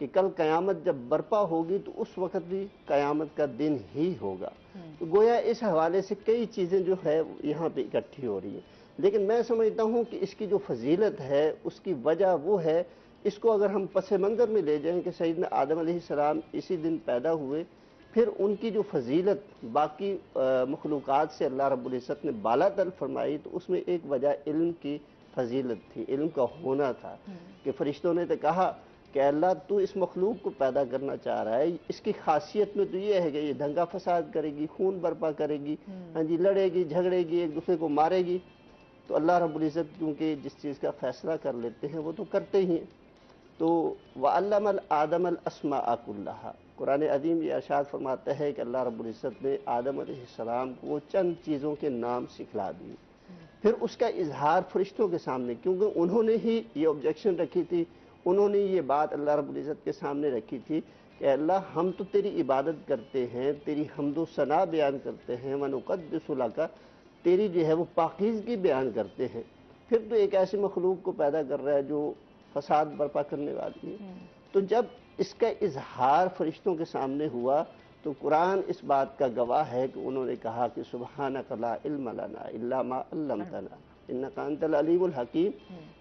کہ کل قیامت جب برپا ہوگی تو اس وقت بھی قیامت کا دن ہی ہوگا. تو گویا اس حوالے سے کئی چیزیں جو ہے یہاں پہ اکٹھی ہو رہی ہیں. لیکن میں سمجھتا ہوں کہ اس کی جو فضیلت ہے اس کی وجہ وہ ہے، اس کو اگر ہم پس منظر میں لے جائیں کہ سیدنا آدم علیہ السلام اسی دن پیدا ہوئے، پھر ان کی جو فضیلت باقی مخلوقات سے اللہ رب العزت نے بالا تر فرمائی، تو اس میں ایک وجہ علم کی فضیلت تھی، علم کا ہونا تھا. کہ فرشتوں نے تو کہا کہ اللہ تو اس مخلوق کو پیدا کرنا چاہ رہا ہے، اس کی خاصیت میں تو یہ ہے کہ یہ دنگا فساد کرے گی، خون برپا کرے گی، ہاں جی، لڑے گی، جھگڑے گی، ایک دوسرے کو مارے گی. تو اللہ رب العزت کیونکہ جس چیز کا فیصلہ کر لیتے ہیں وہ تو کرتے ہی ہیں. تو وَعَلَّمَ الْآدَمَ الْأَسْمَاءَ كُلَّهَا، قرآن عظیم یہ ارشاد فرماتا ہے کہ اللہ رب العزت نے آدم علیہ السلام کو چند چیزوں کے نام سکھلا دیے. پھر اس کا اظہار فرشتوں کے سامنے، کیونکہ انہوں نے ہی یہ آبجیکشن رکھی تھی، انہوں نے یہ بات اللہ رب العزت کے سامنے رکھی تھی کہ اللہ ہم تو تیری عبادت کرتے ہیں، تیری حمد و ثنا بیان کرتے ہیں، وَنُقَدِّسُ لَكَ، تیری جو ہے وہ پاکیزگی بیان کرتے ہیں. پھر تو ایک ایسی مخلوق کو پیدا کر رہا ہے جو فساد برپا کرنے والی ہے. تو جب اس کا اظہار فرشتوں کے سامنے ہوا تو قرآن اس بات کا گواہ ہے کہ انہوں نے کہا کہ سبحانک لا علم لنا الا ما علمتنا انک انت العلیم الحکیم،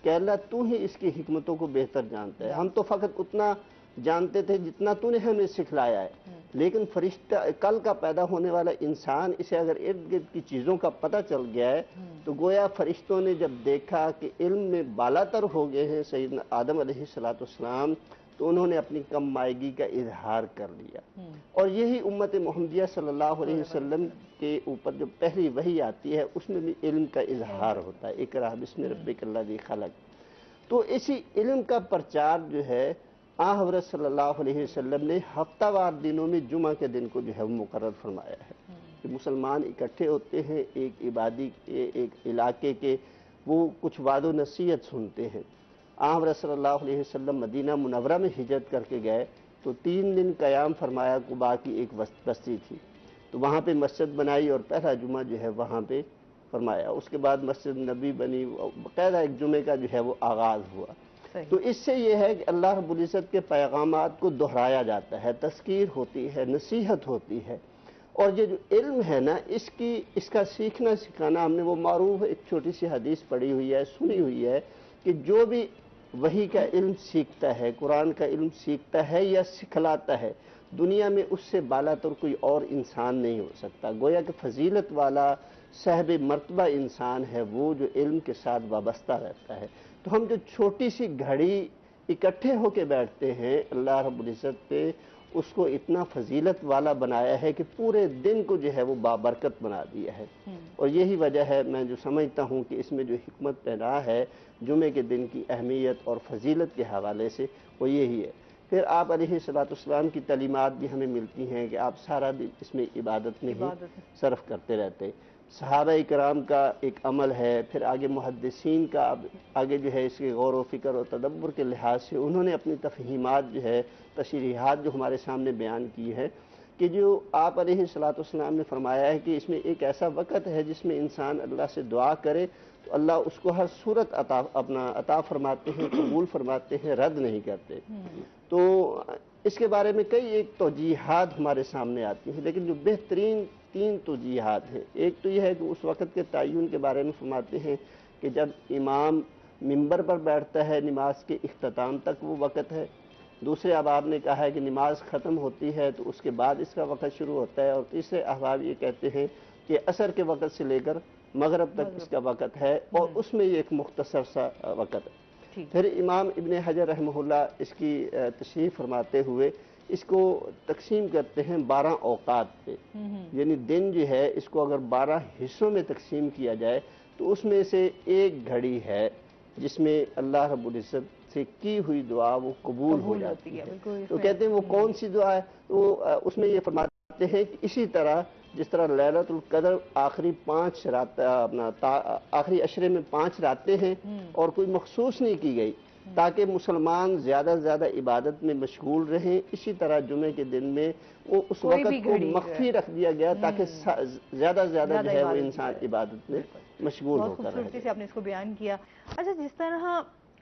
کہ اللہ تو ہی اس کی حکمتوں کو بہتر جانتا ہے، ہم تو فقط اتنا جانتے تھے جتنا تو نے ہمیں سکھلایا ہے. لیکن فرشتہ کل کا پیدا ہونے والا انسان، اسے اگر ارد گرد کی چیزوں کا پتہ چل گیا ہے تو گویا فرشتوں نے جب دیکھا کہ علم میں بالا تر ہو گئے ہیں سیدنا آدم علیہ السلام، تو انہوں نے اپنی کم مائگی کا اظہار کر لیا. اور یہی امت محمدیہ صلی اللہ علیہ وسلم کے اوپر جو پہلی وحی آتی ہے اس میں بھی علم کا اظہار ہوتا ہے، اقرأ بسم ربک الذی خلق. تو اسی علم کا پرچار جو ہے حضرت صلی اللہ علیہ وسلم نے ہفتہ وار دنوں میں جمعہ کے دن کو جو ہے وہ مقرر فرمایا ہے کہ مسلمان اکٹھے ہوتے ہیں، ایک عبادی کے، ایک علاقے کے، وہ کچھ وعد و نصیحت سنتے ہیں. حضرت صلی اللہ علیہ وسلم مدینہ منورہ میں ہجرت کر کے گئے تو 3 دن قیام فرمایا. قباء کی ایک بستی تھی تو وہاں پہ مسجد بنائی اور پہلا جمعہ جو ہے وہاں پہ فرمایا. اس کے بعد مسجد نبی بنی، باقاعدہ ایک جمعے کا جو ہے وہ آغاز ہوا. تو اس سے یہ ہے کہ اللہ رب العزت کے پیغامات کو دہرایا جاتا ہے، تذکیر ہوتی ہے، نصیحت ہوتی ہے. اور یہ جو علم ہے نا، اس کا سیکھنا سکھانا، ہم نے وہ معروف ایک چھوٹی سی حدیث پڑھی ہوئی ہے، سنی ہوئی ہے کہ جو بھی وحی کا علم سیکھتا ہے، قرآن کا علم سیکھتا ہے یا سکھلاتا ہے، دنیا میں اس سے بالا تر کوئی اور انسان نہیں ہو سکتا. گویا کہ فضیلت والا صاحب مرتبہ انسان ہے وہ جو علم کے ساتھ وابستہ رہتا ہے. تو ہم جو چھوٹی سی گھڑی اکٹھے ہو کے بیٹھتے ہیں، اللہ رب العزت پہ اس کو اتنا فضیلت والا بنایا ہے کہ پورے دن کو جو ہے وہ بابرکت بنا دیا ہے. اور یہی وجہ ہے میں جو سمجھتا ہوں کہ اس میں جو حکمت پیدا ہے جمعے کے دن کی اہمیت اور فضیلت کے حوالے سے، وہ یہی ہے. پھر آپ علیہ السلام کی تعلیمات بھی ہمیں ملتی ہیں کہ آپ سارا دن اس میں عبادت میں ہی صرف کرتے رہتے. صحابہ کرام کا ایک عمل ہے، پھر آگے محدثین کا آگے جو ہے اس کے غور و فکر اور تدبر کے لحاظ سے انہوں نے اپنی تفہیمات جو ہے، تشریحات جو ہمارے سامنے بیان کی ہے کہ جو آپ علیہ السلام نے فرمایا ہے کہ اس میں ایک ایسا وقت ہے جس میں انسان اللہ سے دعا کرے تو اللہ اس کو ہر صورت عطا فرماتے ہیں، قبول فرماتے ہیں، رد نہیں کرتے. تو اس کے بارے میں کئی ایک توجیحات ہمارے سامنے آتی ہیں، لیکن جو بہترین 3 توجیحات ہیں، ایک تو یہ ہے کہ اس وقت کے تعین کے بارے میں فرماتے ہیں کہ جب امام منبر پر بیٹھتا ہے نماز کے اختتام تک وہ وقت ہے. دوسرے احباب نے کہا ہے کہ نماز ختم ہوتی ہے تو اس کے بعد اس کا وقت شروع ہوتا ہے. اور تیسرے احباب یہ کہتے ہیں کہ عصر کے وقت سے لے کر مغرب تک اس کا وقت ہے اور اس میں یہ ایک مختصر سا وقت ہے. پھر امام ابن حجر رحمہ اللہ اس کی تشریح فرماتے ہوئے اس کو تقسیم کرتے ہیں 12 اوقات پہ. یعنی دن جو ہے اس کو اگر 12 حصوں میں تقسیم کیا جائے تو اس میں سے ایک گھڑی ہے جس میں اللہ رب العزت سے کی ہوئی دعا وہ قبول ہو جاتی ہے. تو کہتے ہیں وہ کون سی دعا ہے؟ تو اس میں یہ فرماتے ہیں کہ اسی طرح جس طرح لیلۃ القدر آخری 5 رات آخری عشرے میں 5 راتیں ہیں اور کوئی مخصوص نہیں کی گئی تاکہ مسلمان زیادہ سے زیادہ عبادت میں مشغول رہیں، اسی طرح جمعے کے دن میں وہ اس وقت کو مخفی رکھ دیا گیا تاکہ زیادہ سے زیادہ جو ہے وہ انسان عبادت میں مشغول ہو کر رہے. خوبصورتی سے آپ نے اس کو بیان کیا. اچھا، جس طرح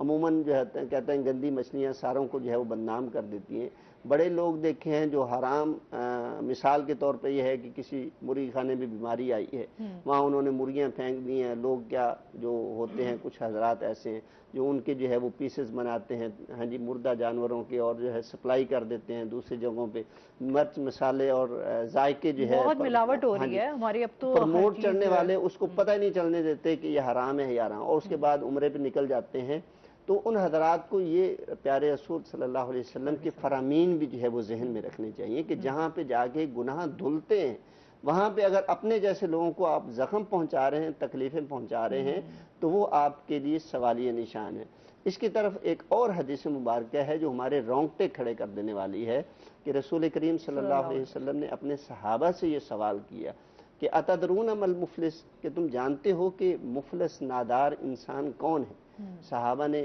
عموماً جو ہے کہتے ہیں گندی مچھلیاں ساروں کو جو ہے وہ بدنام کر دیتی ہیں. بڑے لوگ دیکھے ہیں جو حرام، مثال کے طور پہ یہ ہے کہ کسی مرغی خانے میں بیماری آئی ہے، وہاں انہوں نے مرغیاں پھینک دی ہیں. لوگ کیا جو ہوتے ہیں کچھ حضرات ایسے ہیں جو ان کے جو ہے وہ پیسز بناتے ہیں، ہاں جی، مردہ جانوروں کے، اور جو ہے سپلائی کر دیتے ہیں دوسری جگہوں پہ. مرچ مسالے اور ذائقے جو ہے بہت ملاوٹ ہو رہی ہے ہماری اب تو. پروموٹ کرنے والے اس کو پتہ ہی نہیں چلنے دیتے کہ یہ حرام ہے یا حرام، اور اس کے بعد عمرے پہ نکل جاتے ہیں. تو ان حضرات کو یہ پیارے رسول صلی اللہ علیہ وسلم کے فرامین بھی جو ہے وہ ذہن میں رکھنے چاہیے کہ جہاں پہ جا کے گناہ دھلتے ہیں وہاں پہ اگر اپنے جیسے لوگوں کو آپ زخم پہنچا رہے ہیں، تکلیفیں پہنچا رہے ہیں، تو وہ آپ کے لیے سوالیہ نشان ہے. اس کی طرف ایک اور حدیث مبارکہ ہے جو ہمارے رونگٹے کھڑے کر دینے والی ہے کہ رسول کریم صلی اللہ علیہ وسلم نے اپنے صحابہ سے یہ سوال کیا کہ اتدرون مل مفلس، کہ تم جانتے ہو کہ مفلس نادار انسان کون ہے؟ صحابہ نے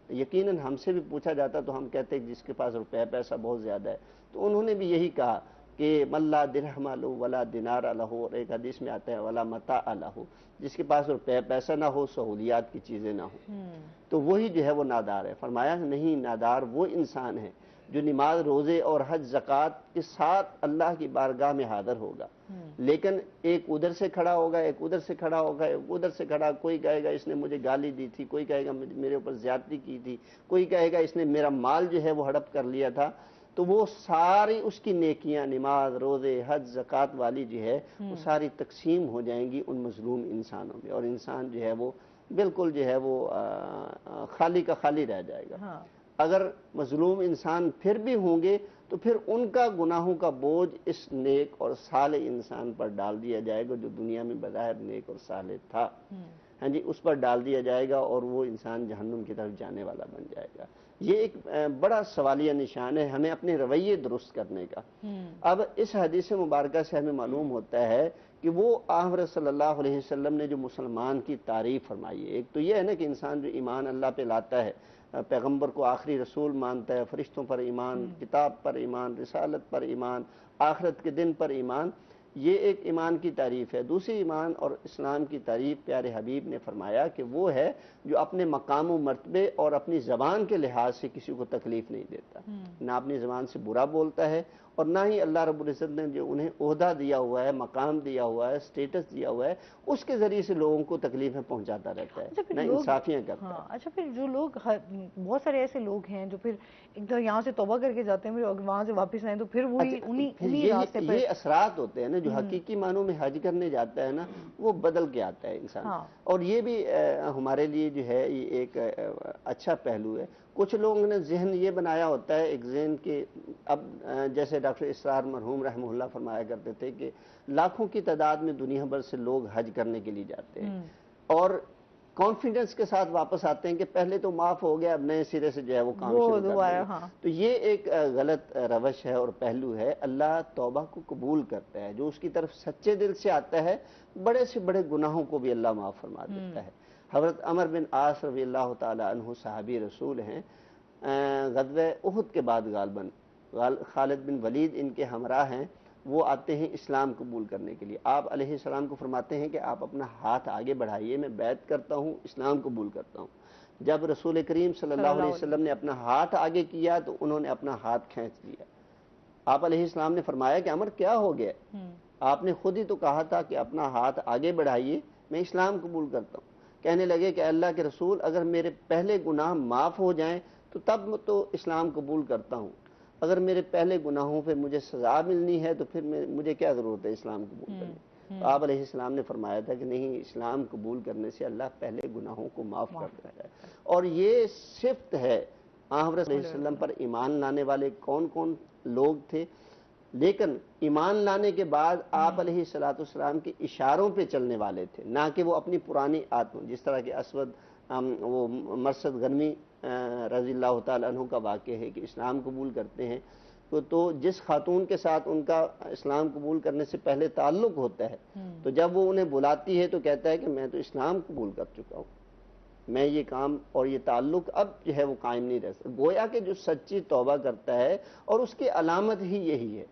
یقیناً ہم سے بھی پوچھا جاتا تو ہم کہتے ہیں جس کے پاس روپے پیسہ بہت زیادہ ہے. تو انہوں نے بھی یہی کہا کہ ملا درہم لہ ولا دینار لہ، اور ایک حدیث میں آتا ہے ولا متاع لہ، جس کے پاس روپے پیسہ نہ ہو، سہولیات کی چیزیں نہ ہو، تو وہی جو ہے وہ نادار ہے. فرمایا نہیں، نادار وہ انسان ہے جو نماز، روزے اور حج زکوٰۃ کے ساتھ اللہ کی بارگاہ میں حاضر ہوگا، لیکن ایک ادھر سے کھڑا ہوگا، ایک ادھر سے کھڑا ہوگا، ایک ادھر سے کھڑا. کوئی کہے گا اس نے مجھے گالی دی تھی، کوئی کہے گا میرے اوپر زیادتی کی تھی، کوئی کہے گا اس نے میرا مال جو ہے وہ ہڑپ کر لیا تھا. تو وہ ساری اس کی نیکیاں، نماز، روزے، حج، زکوٰۃ والی جو ہے وہ ساری تقسیم ہو جائیں گی ان مظلوم انسانوں میں، اور انسان جو ہے وہ بالکل جو ہے وہ خالی کا خالی رہ جائے گا. اگر مظلوم انسان پھر بھی ہوں گے تو پھر ان کا گناہوں کا بوجھ اس نیک اور صالح انسان پر ڈال دیا جائے گا جو دنیا میں بظاہر نیک اور صالح تھا. ہاں جی، اس پر ڈال دیا جائے گا اور وہ انسان جہنم کی طرف جانے والا بن جائے گا. یہ ایک بڑا سوالیہ نشان ہے ہمیں اپنے رویے درست کرنے کا. اب اس حدیث مبارکہ سے ہمیں معلوم ہوتا ہے کہ وہ آحمد صلی اللہ علیہ وسلم نے جو مسلمان کی تعریف فرمائی ہے. ایک تو یہ ہے نا کہ انسان جو ایمان اللہ پہ لاتا ہے، پیغمبر کو آخری رسول مانتا ہے، فرشتوں پر ایمان، کتاب پر ایمان، رسالت پر ایمان، آخرت کے دن پر ایمان، یہ ایک ایمان کی تعریف ہے. دوسری ایمان اور اسلام کی تعریف پیارے حبیب نے فرمایا کہ وہ ہے جو اپنے مقام و مرتبے اور اپنی زبان کے لحاظ سے کسی کو تکلیف نہیں دیتا، نہ اپنی زبان سے برا بولتا ہے، اور نہ ہی اللہ رب العزت نے جو انہیں عہدہ دیا ہوا ہے، مقام دیا ہوا ہے، سٹیٹس دیا ہوا ہے، اس کے ذریعے سے لوگوں کو تکلیفیں پہنچاتا رہتا ہے، نہ انصافیاں کرتا ہے. اچھا، پھر جو لوگ، بہت سارے ایسے لوگ ہیں جو پھر ایک تو یہاں سے توبہ کر کے جاتے ہیں، پھر وہاں سے واپس آئیں تو پھر وہی انہی راستے پر. یہ اثرات ہوتے ہیں نا جو حقیقی معنوں میں حج کرنے جاتا ہے نا وہ بدل کے آتا ہے انسان. اور یہ بھی ہمارے لیے جو ہے یہ ایک اچھا پہلو ہے. کچھ لوگوں نے ذہن یہ بنایا ہوتا ہے ایک ذہن کے، اب جیسے ڈاکٹر اسرار مرحوم رحمہ اللہ فرمایا کرتے تھے کہ لاکھوں کی تعداد میں دنیا بھر سے لوگ حج کرنے کے لیے جاتے ہیں اور کانفیڈنس کے ساتھ واپس آتے ہیں کہ پہلے تو معاف ہو گیا، اب نئے سرے سے جو ہے وہ کام شروع کر دیں گے. تو یہ ایک غلط روش ہے اور پہلو ہے. اللہ توبہ کو قبول کرتا ہے، جو اس کی طرف سچے دل سے آتا ہے بڑے سے بڑے گناہوں کو بھی اللہ معاف فرما دیتا ہے. حضرت عمر بن عاص رضی اللہ تعالی عنہ صحابی رسول ہیں، غزوہ احد کے بعد غالباً خالد بن ولید ان کے ہمراہ ہیں، وہ آتے ہیں اسلام قبول کرنے کے لیے. آپ علیہ السلام کو فرماتے ہیں کہ آپ اپنا ہاتھ آگے بڑھائیے، میں بیعت کرتا ہوں، اسلام قبول کرتا ہوں. جب رسول کریم صلی اللہ علیہ وسلم نے اپنا ہاتھ آگے کیا تو انہوں نے اپنا ہاتھ کھینچ لیا. آپ علیہ السلام نے فرمایا کہ عمر کیا ہو گیا؟ آپ نے خود ہی تو کہا تھا کہ اپنا ہاتھ آگے بڑھائیے، میں اسلام قبول کرتا ہوں. کہنے لگے کہ اللہ کے رسول اگر میرے پہلے گناہ معاف ہو جائیں تو تب تو اسلام قبول کرتا ہوں، اگر میرے پہلے گناہوں پہ مجھے سزا ملنی ہے تو پھر مجھے کیا ضرورت ہے اسلام قبول کرنے. تو آپ علیہ السلام نے فرمایا تھا کہ نہیں، اسلام قبول کرنے سے اللہ پہلے گناہوں کو معاف کر دیتا ہے. اور یہ صفت ہے. حضرت علیہ السلام پر ایمان لانے والے کون کون لوگ تھے، لیکن ایمان لانے کے بعد آپ علیہ السلام کے اشاروں پہ چلنے والے تھے، نہ کہ وہ اپنی پرانی عادتوں. جس طرح کہ اسود وہ مرثد غنوی رضی اللہ تعالیٰ عنہ کا واقع ہے کہ اسلام قبول کرتے ہیں تو جس خاتون کے ساتھ ان کا اسلام قبول کرنے سے پہلے تعلق ہوتا ہے تو جب وہ انہیں بلاتی ہے تو کہتا ہے کہ میں تو اسلام قبول کر چکا ہوں. میں یہ کام اور یہ تعلق اب جو ہے وہ قائم نہیں رہ سکتا. گویا کہ جو سچی توبہ کرتا ہے اور اس کی علامت ہی یہی ہے,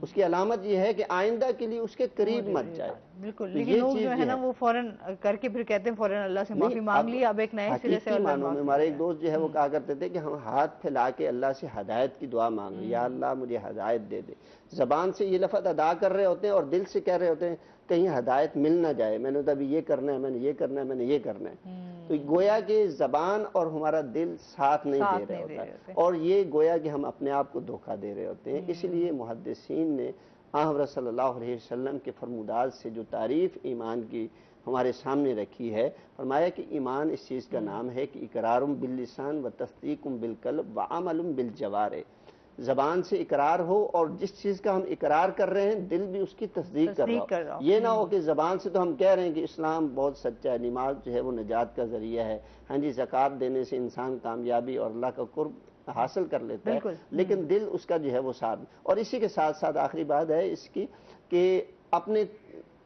اس کی علامت یہ ہے کہ آئندہ کے لیے اس کے قریب مت جائے. بالکل, لیکن لوگ جو ہے نا وہ فوراً کر کے پھر کہتے ہیں فوراً اللہ سے معافی مانگ لی, اب ایک نئے سرے سے. معنوں میں ہمارے ایک دوست جو ہے وہ کہا کرتے تھے کہ ہم ہاتھ پھیلا کے اللہ سے ہدایت کی دعا مانگ لیں, یا اللہ مجھے ہدایت دے دے. زبان سے یہ لفظ ادا کر رہے ہوتے ہیں اور دل سے کہہ رہے ہوتے ہیں کہیں ہدایت مل نہ جائے, میں نے تو ابھی یہ کرنا ہے, میں نے یہ کرنا ہے, میں نے یہ کرنا ہے. تو گویا کہ زبان اور ہمارا دل ساتھ نہیں دے رہا ہوتا, اور یہ گویا کہ ہم اپنے آپ کو دھوکہ دے رہے ہوتے ہیں. اس لیے محدثین نے حضرت صلی اللہ علیہ وسلم کے فرمودات سے جو تعریف ایمان کی ہمارے سامنے رکھی ہے, فرمایا کہ ایمان اس چیز کا نام ہے کہ اقرارم باللسان و تصدیقم بالقلب و عملم بالجوارح. زبان سے اقرار ہو اور جس چیز کا ہم اقرار کر رہے ہیں دل بھی اس کی تصدیق کر رہا ہو. یہ نہ ہو کہ زبان سے تو ہم کہہ رہے ہیں کہ اسلام بہت سچا ہے, نماز جو ہے وہ نجات کا ذریعہ ہے, ہاں جی زکوٰۃ دینے سے انسان کامیابی اور اللہ کا قرب حاصل کر لیتا ہے, لیکن دل اس کا جو ہے وہ ساتھ. اور اسی کے ساتھ ساتھ آخری بات ہے اس کی کہ اپنے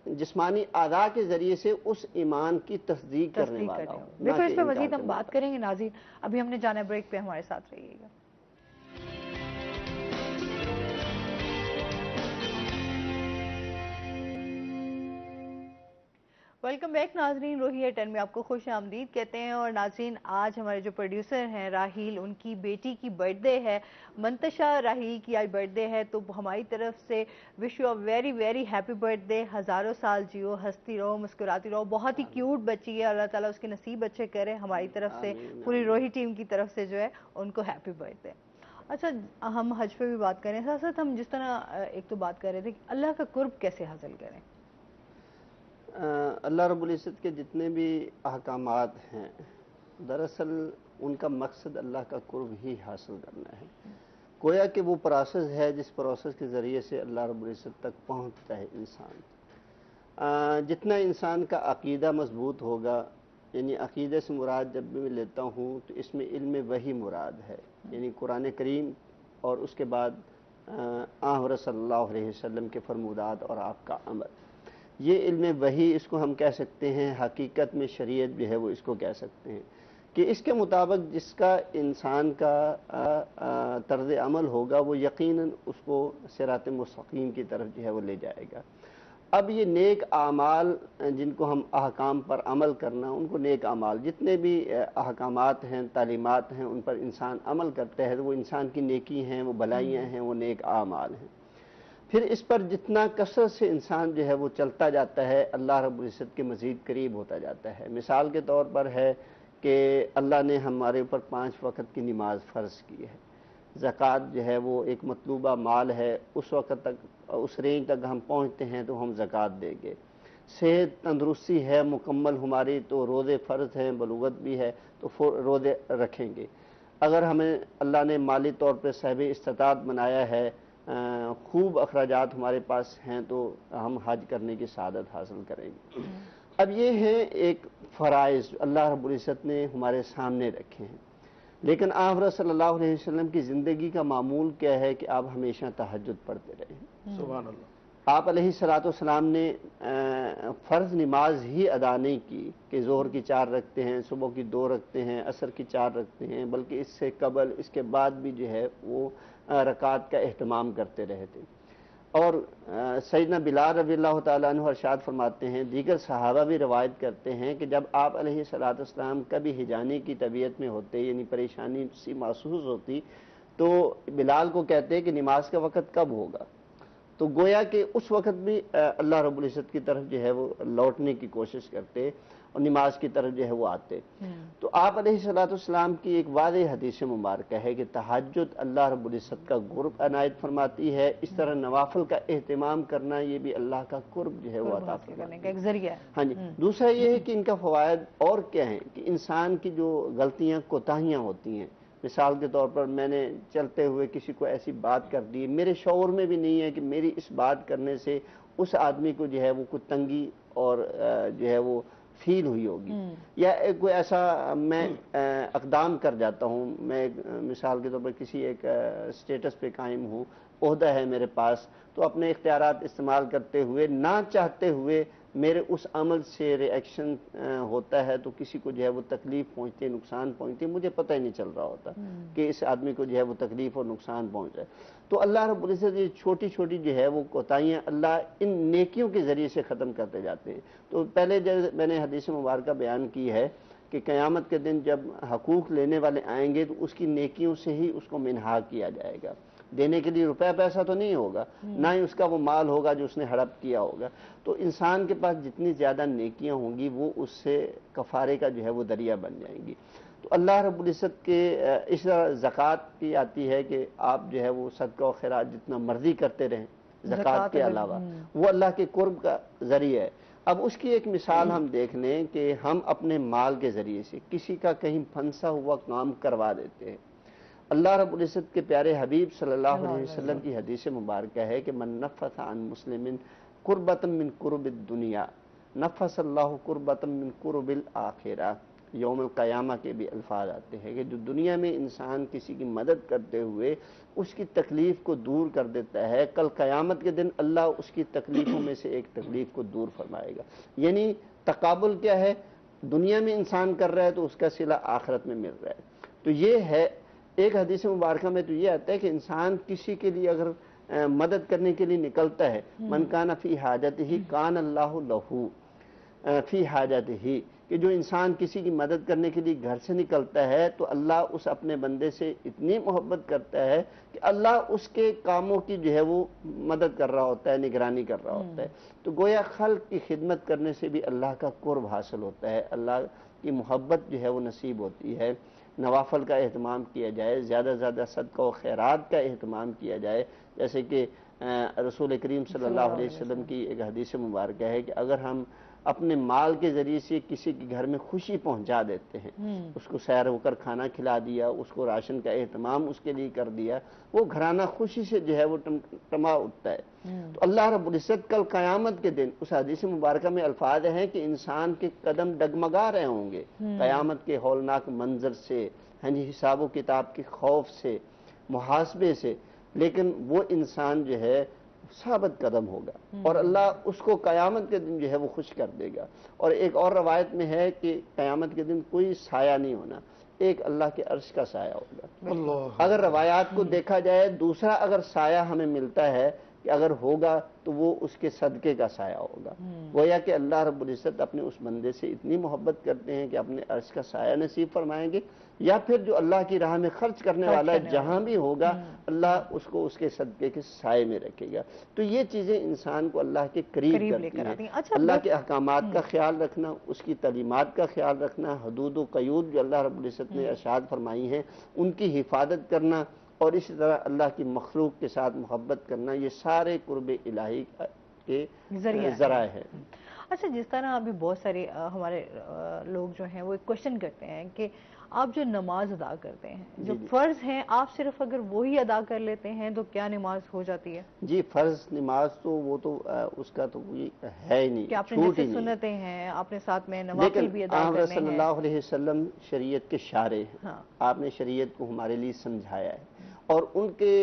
جسمانی اعضاء کے ذریعے سے اس ایمان کی تصدیق کرنے والا ہو. بالکل, اس پہ مزید ہم بات کریں گے ناظرین. ابھی ہم نے جانا بریک پہ, ہمارے ساتھ رہیے گا. ویلکم بیک ناظرین, روہی ہے 10 میں آپ کو خوش آمدید کہتے ہیں. اور ناظرین آج ہمارے جو پروڈیوسر ہیں راہیل, ان کی بیٹی کی برتھ ڈے ہے, منتشا راہیل کی آج برتھ ڈے ہے, تو ہماری طرف سے wish you a very very happy birth day. ہزاروں سال جیو, ہنستی رہو, مسکراتی رہو. بہت ہی کیوٹ بچی ہے, اللہ تعالیٰ اس کے نصیب اچھے کرے. ہماری طرف سے پوری روہی ٹیم کی طرف سے جو ہے ان کو ہیپی برتھ ڈے. اچھا, ہم حج پہ بھی بات کریں, ساتھ ساتھ ہم جس طرح ایک تو بات کر رہے تھے کہ اللہ کا قرب کیسے حاصل کریں. اللہ رب العزت کے جتنے بھی احکامات ہیں دراصل ان کا مقصد اللہ کا قرب ہی حاصل کرنا ہے. گویا کہ وہ پروسیس ہے جس پروسیس کے ذریعے سے اللہ رب العزت تک پہنچتا ہے انسان. جتنا انسان کا عقیدہ مضبوط ہوگا, یعنی عقیدے سے مراد جب بھی میں لیتا ہوں تو اس میں علم وحی مراد ہے, یعنی قرآن کریم اور اس کے بعد حضرت صلی اللہ علیہ وسلم کے فرمودات اور آپ کا عمل. یہ علم وحی اس کو ہم کہہ سکتے ہیں, حقیقت میں شریعت بھی ہے وہ اس کو کہہ سکتے ہیں کہ اس کے مطابق جس کا انسان کا طرز عمل ہوگا وہ یقیناً اس کو صراط مستقیم کی طرف جو ہے وہ لے جائے گا. اب یہ نیک اعمال جن کو ہم احکام پر عمل کرنا, ان کو نیک اعمال جتنے بھی احکامات ہیں, تعلیمات ہیں, ان پر انسان عمل کرتا ہے, وہ انسان کی نیکی ہیں, وہ بھلائیاں ہیں, وہ نیک اعمال ہیں. پھر اس پر جتنا کثرت سے انسان جو ہے وہ چلتا جاتا ہے اللہ رب العزت کے مزید قریب ہوتا جاتا ہے. مثال کے طور پر ہے کہ اللہ نے ہمارے اوپر 5 وقت کی نماز فرض کی ہے, زکوٰۃ جو ہے وہ ایک مطلوبہ مال ہے, اس وقت تک اس رینج تک ہم پہنچتے ہیں تو ہم زکوٰۃ دیں گے. صحت تندرستی ہے مکمل ہماری تو روزے فرض ہیں, بلوغت بھی ہے تو روزے رکھیں گے. اگر ہمیں اللہ نے مالی طور پہ صاحب استطاعت بنایا ہے, خوب اخراجات ہمارے پاس ہیں, تو ہم حج کرنے کی سعادت حاصل کریں گے. اب یہ ہیں ایک فرائض اللہ رب العزت نے ہمارے سامنے رکھے ہیں. لیکن آپ حضرت صلی اللہ علیہ وسلم کی زندگی کا معمول کیا ہے کہ آپ ہمیشہ تہجد پڑھتے رہے. سبحان اللہ. آپ علیہ الصلوۃ والسلام نے فرض نماز ہی ادا نہیں کی کہ ظہر کی 4 رکھتے ہیں, صبح کی 2 رکھتے ہیں, عصر کی 4 رکھتے ہیں, بلکہ اس سے قبل اس کے بعد بھی جو ہے وہ رکعات کا اہتمام کرتے رہے تھے. اور سیدنا بلال رضی اللہ تعالیٰ عنہ ارشاد فرماتے ہیں, دیگر صحابہ بھی روایت کرتے ہیں کہ جب آپ علیہ الصلوۃ والسلام کبھی ہجانی کی طبیعت میں ہوتے, یعنی پریشانی سی محسوس ہوتی, تو بلال کو کہتے کہ نماز کا وقت کب ہوگا. تو گویا کہ اس وقت بھی اللہ رب العزت کی طرف جو ہے وہ لوٹنے کی کوشش کرتے اور نماز کی طرف جو ہے وہ آتے. تو آپ علیہ الصلوۃ والسلام کی ایک واضح حدیث مبارکہ ہے کہ تہجد اللہ رب العزت کا قرب عنایت فرماتی ہے. اس طرح نوافل کا اہتمام کرنا یہ بھی اللہ کا قرب جو ہے وہ عطا کرنے کا ایک ذریعہ ہے. ہاں جی. دوسرا یہ ہے کہ ان کا فوائد اور کیا ہیں کہ انسان کی جو غلطیاں کوتاہیاں ہوتی ہیں, مثال کے طور پر میں نے چلتے ہوئے کسی کو ایسی بات کر دی, میرے شعور میں بھی نہیں ہے کہ میری اس بات کرنے سے اس آدمی کو جو ہے وہ کوئی تنگی اور جو ہے وہ فیل ہوئی ہوگی, یا کوئی ایسا میں اقدام کر جاتا ہوں. میں مثال کے طور پر کسی ایک سٹیٹس پہ قائم ہوں, عہدہ ہے میرے پاس, تو اپنے اختیارات استعمال کرتے ہوئے نہ چاہتے ہوئے میرے اس عمل سے ریئیکشن ہوتا ہے تو کسی کو جو ہے وہ تکلیف پہنچتی ہے، نقصان پہنچتی ہے، مجھے پتہ ہی نہیں چل رہا ہوتا کہ اس آدمی کو جو ہے وہ تکلیف اور نقصان پہنچ جائے۔ تو اللہ رب العزت یہ چھوٹی چھوٹی جو ہے وہ کوتاہیاں اللہ ان نیکیوں کے ذریعے سے ختم کرتے جاتے ہیں۔ تو پہلے جو میں نے حدیث مبارکہ بیان کی ہے کہ قیامت کے دن جب حقوق لینے والے آئیں گے تو اس کی نیکیوں سے ہی اس کو منہا کیا جائے گا، دینے کے لیے روپے پیسہ تو نہیں ہوگا، نہ ہی اس کا وہ مال ہوگا جو اس نے ہڑپ کیا ہوگا۔ تو انسان کے پاس جتنی زیادہ نیکیاں ہوں گی وہ اس سے کفارے کا جو ہے وہ ذریعہ بن جائیں گی۔ تو اللہ رب العزت کے اس طرح زکوٰۃ کی آتی ہے کہ آپ جو ہے وہ صدقہ و خیرات جتنا مرضی کرتے رہیں زکوٰۃ کے علاوہ، وہ اللہ کے قرب کا ذریعہ ہے۔ اب اس کی ایک مثال ہم دیکھ لیں کہ ہم اپنے مال کے ذریعے سے کسی کا کہیں پھنسا ہوا کام کروا دیتے ہیں۔ اللہ رب العزت کے پیارے حبیب صلی اللہ علیہ وسلم کی حدیث مبارکہ ہے کہ من نفث عن مسلم قربۃ من قرب الدنیا نفث اللہ قربۃ من قرب الآخرہ۔ یوم القیامہ کے بھی الفاظ آتے ہیں کہ جو دنیا میں انسان کسی کی مدد کرتے ہوئے اس کی تکلیف کو دور کر دیتا ہے، کل قیامت کے دن اللہ اس کی تکلیفوں میں سے ایک تکلیف کو دور فرمائے گا۔ یعنی تقابل کیا ہے؟ دنیا میں انسان کر رہا ہے تو اس کا صلہ آخرت میں مل رہا ہے۔ تو یہ ہے ایک حدیث مبارکہ میں تو یہ آتا ہے کہ انسان کسی کے لیے اگر مدد کرنے کے لیے نکلتا ہے، من کان فی حاجتہ کان اللہ لہ فی حاجتہ، کہ جو انسان کسی کی مدد کرنے کے لیے گھر سے نکلتا ہے تو اللہ اس اپنے بندے سے اتنی محبت کرتا ہے کہ اللہ اس کے کاموں کی جو ہے وہ مدد کر رہا ہوتا ہے، نگرانی کر رہا ہوتا ہے۔ تو گویا خلق کی خدمت کرنے سے بھی اللہ کا قرب حاصل ہوتا ہے، اللہ کی محبت جو ہے وہ نصیب ہوتی ہے۔ نوافل کا اہتمام کیا جائے، زیادہ سے زیادہ صدقہ و خیرات کا اہتمام کیا جائے، جیسے کہ رسول کریم صلی اللہ علیہ وسلم کی ایک حدیث مبارکہ ہے کہ اگر ہم اپنے مال کے ذریعے سے کسی کے گھر میں خوشی پہنچا دیتے ہیں، اس کو سیر ہو کر کھانا کھلا دیا، اس کو راشن کا اہتمام اس کے لیے کر دیا، وہ گھرانہ خوشی سے جو ہے وہ ٹما اٹھتا ہے۔ تو اللہ رب العزت کل قیامت کے دن اس حدیث مبارکہ میں الفاظ ہیں کہ انسان کے قدم ڈگمگا رہے ہوں گے قیامت کے ہولناک منظر سے، حساب و کتاب کے خوف سے، محاسبے سے، لیکن وہ انسان جو ہے ثابت قدم ہوگا اور اللہ اس کو قیامت کے دن جو ہے وہ خوش کر دے گا۔ اور ایک اور روایت میں ہے کہ قیامت کے دن کوئی سایہ نہیں ہونا، ایک اللہ کے عرش کا سایہ ہوگا۔ اگر روایات کو دیکھا جائے، دوسرا اگر سایہ ہمیں ملتا ہے کہ اگر ہوگا تو وہ اس کے صدقے کا سایہ ہوگا۔ گویا کہ اللہ رب العزت اپنے اس بندے سے اتنی محبت کرتے ہیں کہ اپنے عرش کا سایہ نصیب فرمائیں گے، یا پھر جو اللہ کی راہ میں خرچ کرنے والا ہے جہاں بھی ہوگا اللہ اس کو اس کے صدقے کے سائے میں رکھے گا۔ تو یہ چیزیں انسان کو اللہ کے قریب کرتی ہیں۔ اللہ کے احکامات کا خیال رکھنا، اس کی تعلیمات کا خیال رکھنا، حدود و قیود جو اللہ رب العزت نے ارشاد فرمائی ہیں ان کی حفاظت کرنا، اور اسی طرح اللہ کی مخلوق کے ساتھ محبت کرنا، یہ سارے قرب الہی کے ذرائع ہیں۔ اچھا، جس طرح ابھی بہت سارے ہمارے لوگ جو ہیں وہ ایک کوشچن کرتے ہیں کہ آپ جو نماز ادا کرتے ہیں، جو فرض ہیں، آپ صرف اگر وہی ادا کر لیتے ہیں تو کیا نماز ہو جاتی ہے؟ جی، فرض نماز تو وہ تو اس کا تو کوئی ہے ہی نہیں، کہ آپ نے جیسے سنتیں ہیں، آپ نے ساتھ میں نوافل بھی ادا کرنے ہیں۔ لیکن صلی اللہ علیہ وسلم شریعت کے شارع ہیں، آپ نے شریعت کو ہمارے لیے سمجھایا ہے، اور ان کے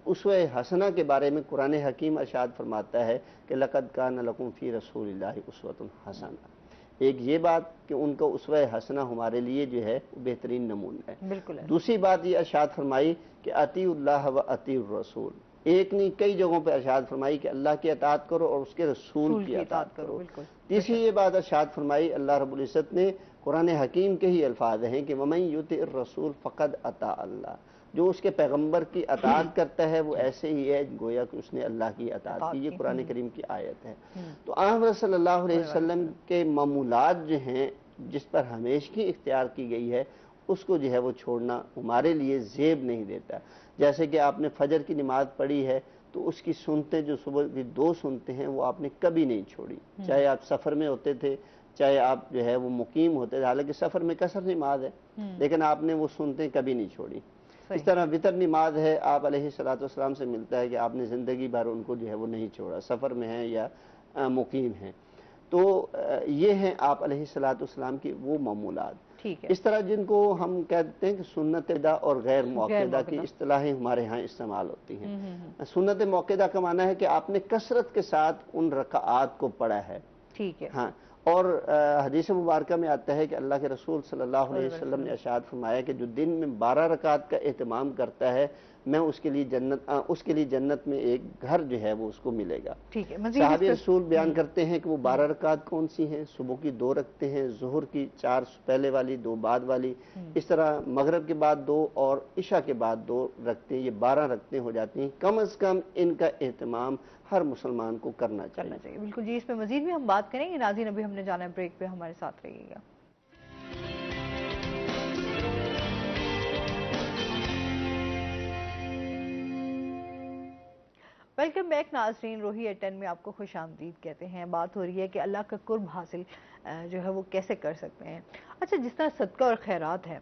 اسوہ حسنہ کے بارے میں قرآن حکیم ارشاد فرماتا ہے کہ لقد کان لکم فی رسول اللہ اسوۃ حسنہ۔ ایک یہ بات کہ ان کا اسوہ حسنہ ہمارے لیے جو ہے بہترین نمونہ ہے۔ بالکل۔ دوسری بات یہ ارشاد فرمائی کہ اطیعوا اللہ و اطیعوا الرسول، ایک نہیں کئی جگہوں پہ ارشاد فرمائی کہ اللہ کی اطاعت کرو اور اس کے رسول کی اطاعت کرو۔ تیسری یہ بات ارشاد فرمائی اللہ رب العزت نے، قرآن حکیم کے ہی الفاظ ہیں کہ وَمَن يُطِعِ الرَّسُولَ فَقَدْ أَطَاعَ اللَّهَ، جو اس کے پیغمبر کی اطاعت کرتا ہے وہ ایسے ہی ہے گویا کہ اس نے اللہ کی اطاعت کی۔ یہ قرآن کریم کی آیت ہے۔ تو آن صلی اللہ علیہ وسلم کے معمولات جو ہیں جس پر ہمیشگی اختیار کی گئی ہے اس کو جو ہے وہ چھوڑنا ہمارے لیے زیب نہیں دیتا۔ جیسے کہ آپ نے فجر کی نماز پڑھی ہے تو اس کی سنتیں جو صبح کی 2 سنتیں ہیں وہ آپ نے کبھی نہیں چھوڑی، چاہے آپ سفر میں ہوتے تھے، چاہے آپ جو ہے وہ مقیم ہوتے تھے، حالانکہ سفر میں قصر نماز ہے لیکن آپ نے وہ سنتیں کبھی نہیں چھوڑی۔ اس طرح وتر نماز ہے، آپ علیہ الصلوۃ والسلام سے ملتا ہے کہ آپ نے زندگی بھر ان کو جو ہے وہ نہیں چھوڑا، سفر میں ہیں یا مقیم ہیں۔ تو یہ ہیں آپ علیہ الصلوۃ والسلام کی وہ معمولات۔ اس طرح جن کو ہم کہتے ہیں کہ سنت موقعہ اور غیر موقعہ کی اصطلاحیں ہمارے ہاں استعمال ہوتی ہیں۔ سنت موقعہ کا معنی ہے کہ آپ نے کثرت کے ساتھ ان رکعات کو پڑھا ہے، ٹھیک ہے. ہاں، اور حدیث مبارکہ میں آتا ہے کہ اللہ کے رسول صلی اللہ علیہ وسلم نے ارشاد فرمایا کہ جو دن میں 12 رکعت کا اہتمام کرتا ہے میں اس کے لیے جنت میں ایک گھر جو ہے وہ اس کو ملے گا. ٹھیک ہے. صحابی رسول بیان کرتے ہیں کہ وہ 12 رکعت کون سی ہیں؟ صبح کی 2 رکھتے ہیں، ظہر کی 4 پہلے والی، 2 بعد والی، اس طرح مغرب کے بعد 2 اور عشاء کے بعد 2 رکھتے ہیں. یہ 12 رکھتے ہو جاتی ہیں. کم از کم ان کا اہتمام ہر مسلمان کو کرنا چاہیے. بالکل جی، اس پہ مزید بھی ہم بات کریں گے. ناظرین ابھی ہم نے جانا ہے بریک پہ، ہمارے ساتھ رہیے گا. ویلکم بیک ناظرین، روہی ایٹ 10 میں آپ کو خوش آمدید کہتے ہیں. بات ہو رہی ہے کہ اللہ کا قرب حاصل جو ہے وہ کیسے کر سکتے ہیں. اچھا، جس طرح صدقہ اور خیرات ہے،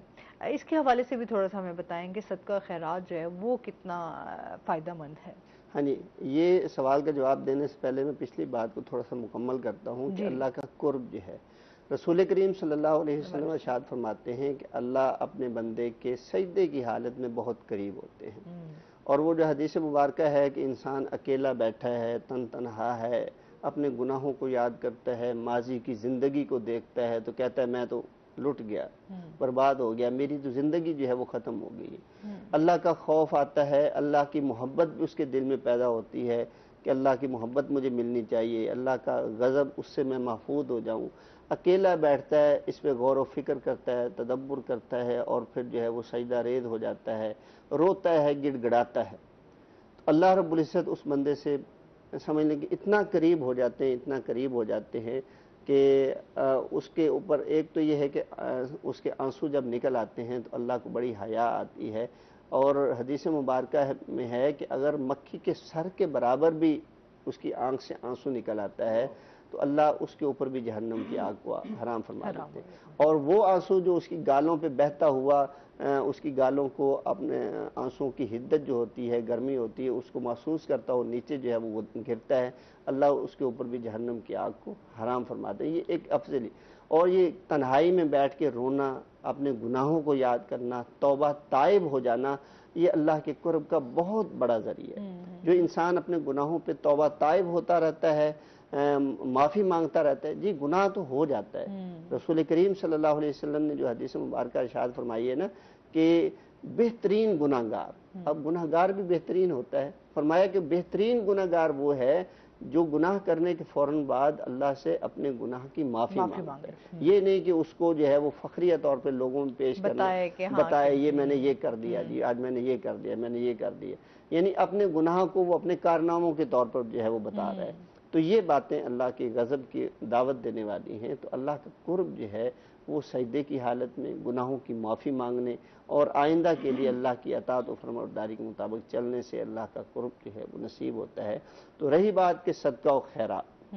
اس کے حوالے سے بھی تھوڑا سا ہمیں بتائیں کہ صدقہ اور خیرات جو ہے وہ کتنا فائدہ مند ہے. ہاں جی، یہ سوال کا جواب دینے سے پہلے میں پچھلی بات کو تھوڑا سا مکمل کرتا ہوں کہ اللہ کا قرب جو ہے، رسول کریم صلی اللہ علیہ وسلم ارشاد فرماتے ہیں کہ اللہ اپنے بندے کے سجدے کی حالت میں بہت قریب ہوتے ہیں. اور وہ جو حدیث مبارکہ ہے کہ انسان اکیلا بیٹھا ہے، تنہا ہے، اپنے گناہوں کو یاد کرتا ہے، ماضی کی زندگی کو دیکھتا ہے تو کہتا ہے میں تو لٹ گیا، برباد ہو گیا، میری تو زندگی جو ہے وہ ختم ہو گئی. اللہ کا خوف آتا ہے، اللہ کی محبت بھی اس کے دل میں پیدا ہوتی ہے کہ اللہ کی محبت مجھے ملنی چاہیے، اللہ کا غضب اس سے میں محفوظ ہو جاؤں. اکیلا بیٹھتا ہے، اس پہ غور و فکر کرتا ہے، تدبر کرتا ہے، اور پھر جو ہے وہ سجدہ ریز ہو جاتا ہے، روتا ہے، گڑ گڑاتا ہے. تو اللہ رب العزت اس بندے سے سمجھ لیں کہ اتنا قریب ہو جاتے ہیں کہ اس کے اوپر ایک تو یہ ہے کہ اس کے آنسو جب نکل آتے ہیں تو اللہ کو بڑی حیا آتی ہے. اور حدیث مبارکہ میں ہے کہ اگر مکھی کے سر کے برابر بھی اس کی آنکھ سے آنسو نکل آتا ہے تو اللہ اس کے اوپر بھی جہنم کی آگ کو حرام فرما دیتے ہیں. اور وہ آنسو جو اس کی گالوں پہ بہتا ہوا، اس کی گالوں کو اپنے آنسوں کی حدت جو ہوتی ہے، گرمی ہوتی ہے، اس کو محسوس کرتا ہو نیچے جو ہے وہ گرتا ہے، اللہ اس کے اوپر بھی جہنم کی آگ کو حرام فرماتے ہیں. یہ ایک افضلی. اور یہ تنہائی میں بیٹھ کے رونا، اپنے گناہوں کو یاد کرنا، توبہ تائب ہو جانا، یہ اللہ کے قرب کا بہت بڑا ذریعہ ہے. جو انسان اپنے گناہوں پہ توبہ تائب ہوتا رہتا ہے، معافی مانگتا رہتا ہے، جی گناہ تو ہو جاتا ہے. رسول کریم صلی اللہ علیہ وسلم نے جو حدیث مبارکہ ارشاد فرمائی ہے نا کہ بہترین گناہگار، اب گناہگار بھی بہترین ہوتا ہے، فرمایا کہ بہترین گناہگار وہ ہے جو گناہ کرنے کے فوراً بعد اللہ سے اپنے گناہ کی معافی مانگے. یہ نہیں کہ اس کو جو ہے وہ فخریہ طور پہ لوگوں میں پیش کرنا، بتائے یہ میں نے یہ کر دیا، جی آج میں نے یہ کر دیا، میں نے یہ کر دیا، یعنی اپنے گناہ کو وہ اپنے کارناموں کے طور پر جو ہے وہ بتا رہا ہے. تو یہ باتیں اللہ کے غضب کی دعوت دینے والی ہیں. تو اللہ کا قرب جو ہے وہ سجدے کی حالت میں گناہوں کی معافی مانگنے اور آئندہ کے لیے اللہ کی اطاعت و فرمانبرداری کے مطابق چلنے سے اللہ کا قرب جو ہے وہ نصیب ہوتا ہے. تو رہی بات کہ صدقہ و خیرات،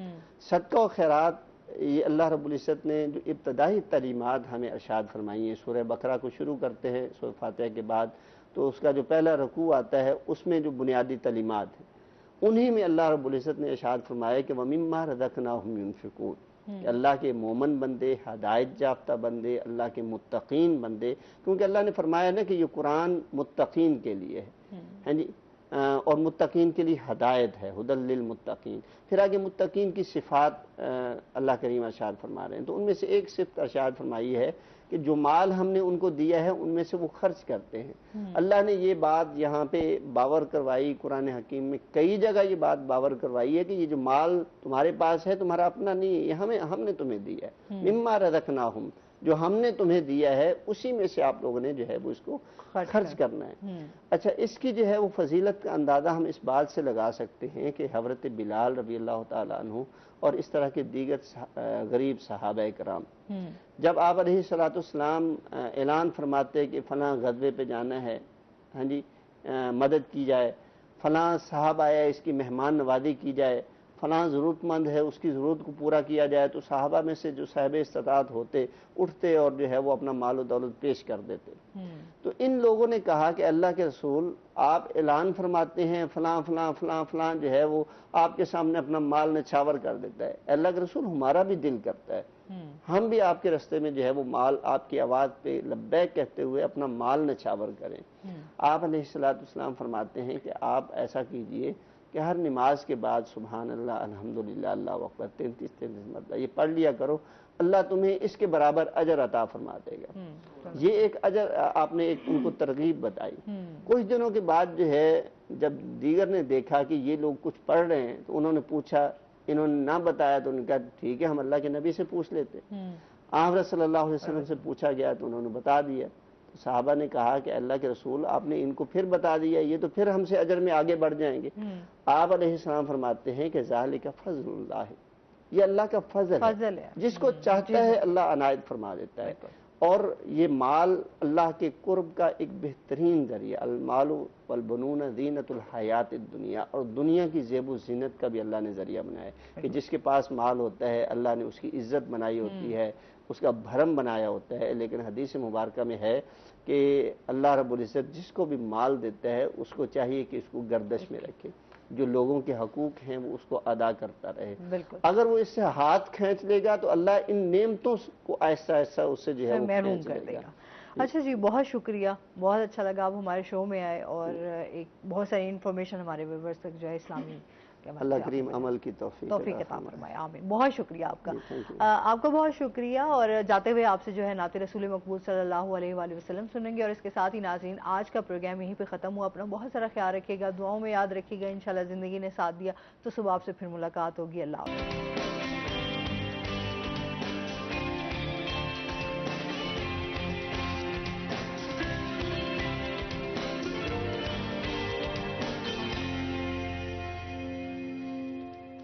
صدقہ و خیرات یہ اللہ رب العزت نے جو ابتدائی تعلیمات ہمیں ارشاد فرمائی ہیں. سورہ بقرہ کو شروع کرتے ہیں سورہ فاتحہ کے بعد، تو اس کا جو پہلا رکوع آتا ہے اس میں جو بنیادی تعلیمات ہیں انہی میں اللہ رب العزت نے ارشاد فرمایا کہ وَمِمَّا رَزَقْنَاهُمْ يُنْفِقُونَ، کہ اللہ کے مومن بندے، ہدایت یافتہ بندے، اللہ کے متقین بندے، کیونکہ اللہ نے فرمایا نا کہ یہ قرآن متقین کے لیے ہے، ہاں جی، اور متقین کے لیے ہدایت ہے، ہدی للمتقین. پھر آگے متقین کی صفات اللہ کریم ارشاد فرما رہے ہیں. تو ان میں سے ایک صفت ارشاد فرمائی ہے کہ جو مال ہم نے ان کو دیا ہے ان میں سے وہ خرچ کرتے ہیں. اللہ نے یہ بات یہاں پہ باور کروائی، قرآن حکیم میں کئی جگہ یہ بات باور کروائی ہے کہ یہ جو مال تمہارے پاس ہے تمہارا اپنا نہیں ہے، یہ ہم نے تمہیں دیا ہے. مما رزقناہم، جو ہم نے تمہیں دیا ہے اسی میں سے آپ لوگوں نے جو ہے وہ اس کو خرچ کرنا ہے. اچھا، اس کی جو ہے وہ فضیلت کا اندازہ ہم اس بات سے لگا سکتے ہیں کہ حضرت بلال رضی اللہ تعالیٰ عنہ اور اس طرح کے دیگر غریب صحابہ کرام جب آپ علیہ الصلوۃ والسلام اعلان فرماتے کہ فلاں غزوے پہ جانا ہے، ہاں جی، مدد کی جائے، فلاں صاحب آیا اس کی مہمان نوازی کی جائے، فلاں ضرورت مند ہے اس کی ضرورت کو پورا کیا جائے، تو صحابہ میں سے جو صاحب استطاعت ہوتے اٹھتے اور جو ہے وہ اپنا مال و دولت پیش کر دیتے. تو ان لوگوں نے کہا کہ اللہ کے رسول آپ اعلان فرماتے ہیں فلاں فلاں فلاں فلاں جو ہے وہ آپ کے سامنے اپنا مال نچھاور کر دیتا ہے. اللہ کے رسول ہمارا بھی دل کرتا ہے ہم بھی آپ کے رستے میں جو ہے وہ مال آپ کی آواز پہ لبیک کہتے ہوئے اپنا مال نچھاور کریں. آپ علیہ الصلوۃ والسلام فرماتے ہیں کہ آپ ایسا کیجئے کہ ہر نماز کے بعد سبحان اللہ الحمدللہ اللہ اکبر 33 مرتبہ یہ پڑھ لیا کرو، اللہ تمہیں اس کے برابر اجر عطا فرما دے گا۔ یہ ایک اجر آپ نے ایک ان کو ترغیب بتائی۔ کچھ دنوں کے بعد جو ہے جب دیگر نے دیکھا کہ یہ لوگ کچھ پڑھ رہے ہیں تو انہوں نے پوچھا، انہوں نے نہ بتایا تو انہوں نے کہا ٹھیک ہے ہم اللہ کے نبی سے پوچھ لیتے۔ حضرت صلی اللہ علیہ وسلم سے پوچھا گیا تو انہوں نے بتا دیا۔ صحابہ نے کہا کہ اللہ کے رسول آپ نے ان کو پھر بتا دیا، یہ تو پھر ہم سے اجر میں آگے بڑھ جائیں گے۔ آپ علیہ السلام فرماتے ہیں کہ ذالک فضل اللہ ہے، یہ اللہ کا فضل ہے، جس کو چاہتا ہے اللہ عنایت فرما دیتا ہے۔ اور یہ مال اللہ کے قرب کا ایک بہترین ذریعہ، المال والبنون زینت الحیات الدنیا، اور دنیا کی زیب و زینت کا بھی اللہ نے ذریعہ بنایا ہے کہ جس کے پاس مال ہوتا ہے اللہ نے اس کی عزت بنائی ہوتی ہے، اس کا بھرم بنایا ہوتا ہے۔ لیکن حدیث مبارکہ میں ہے کہ اللہ رب العزت جس کو بھی مال دیتا ہے اس کو چاہیے کہ اس کو گردش میں رکھے، جو لوگوں کے حقوق ہیں وہ اس کو ادا کرتا رہے۔ اگر وہ اس سے ہاتھ کھینچ لے گا تو اللہ ان نعمتوں کو آہستہ آہستہ اس سے جو ہے وہ محروم کر دے گا۔ اچھا جی، بہت شکریہ، بہت اچھا لگا آپ ہمارے شو میں آئے اور ایک بہت ساری انفارمیشن ہمارے ویورز تک جو ہے اسلامی اللہ کریم عمل کی توفیق عطا فرمائے، آمین۔ بہت شکریہ آپ کا، آپ کا بہت شکریہ۔ اور جاتے ہوئے آپ سے جو ہے نعت رسول مقبول صلی اللہ علیہ وآلہ وسلم سنیں گے، اور اس کے ساتھ ہی ناظرین آج کا پروگرام یہیں پہ ختم ہوا۔ اپنا بہت سارا خیال رکھیے گا، دعاؤں میں یاد رکھیے گا، انشاءاللہ زندگی نے ساتھ دیا تو صبح آپ سے پھر ملاقات ہوگی۔ اللہ حافظ۔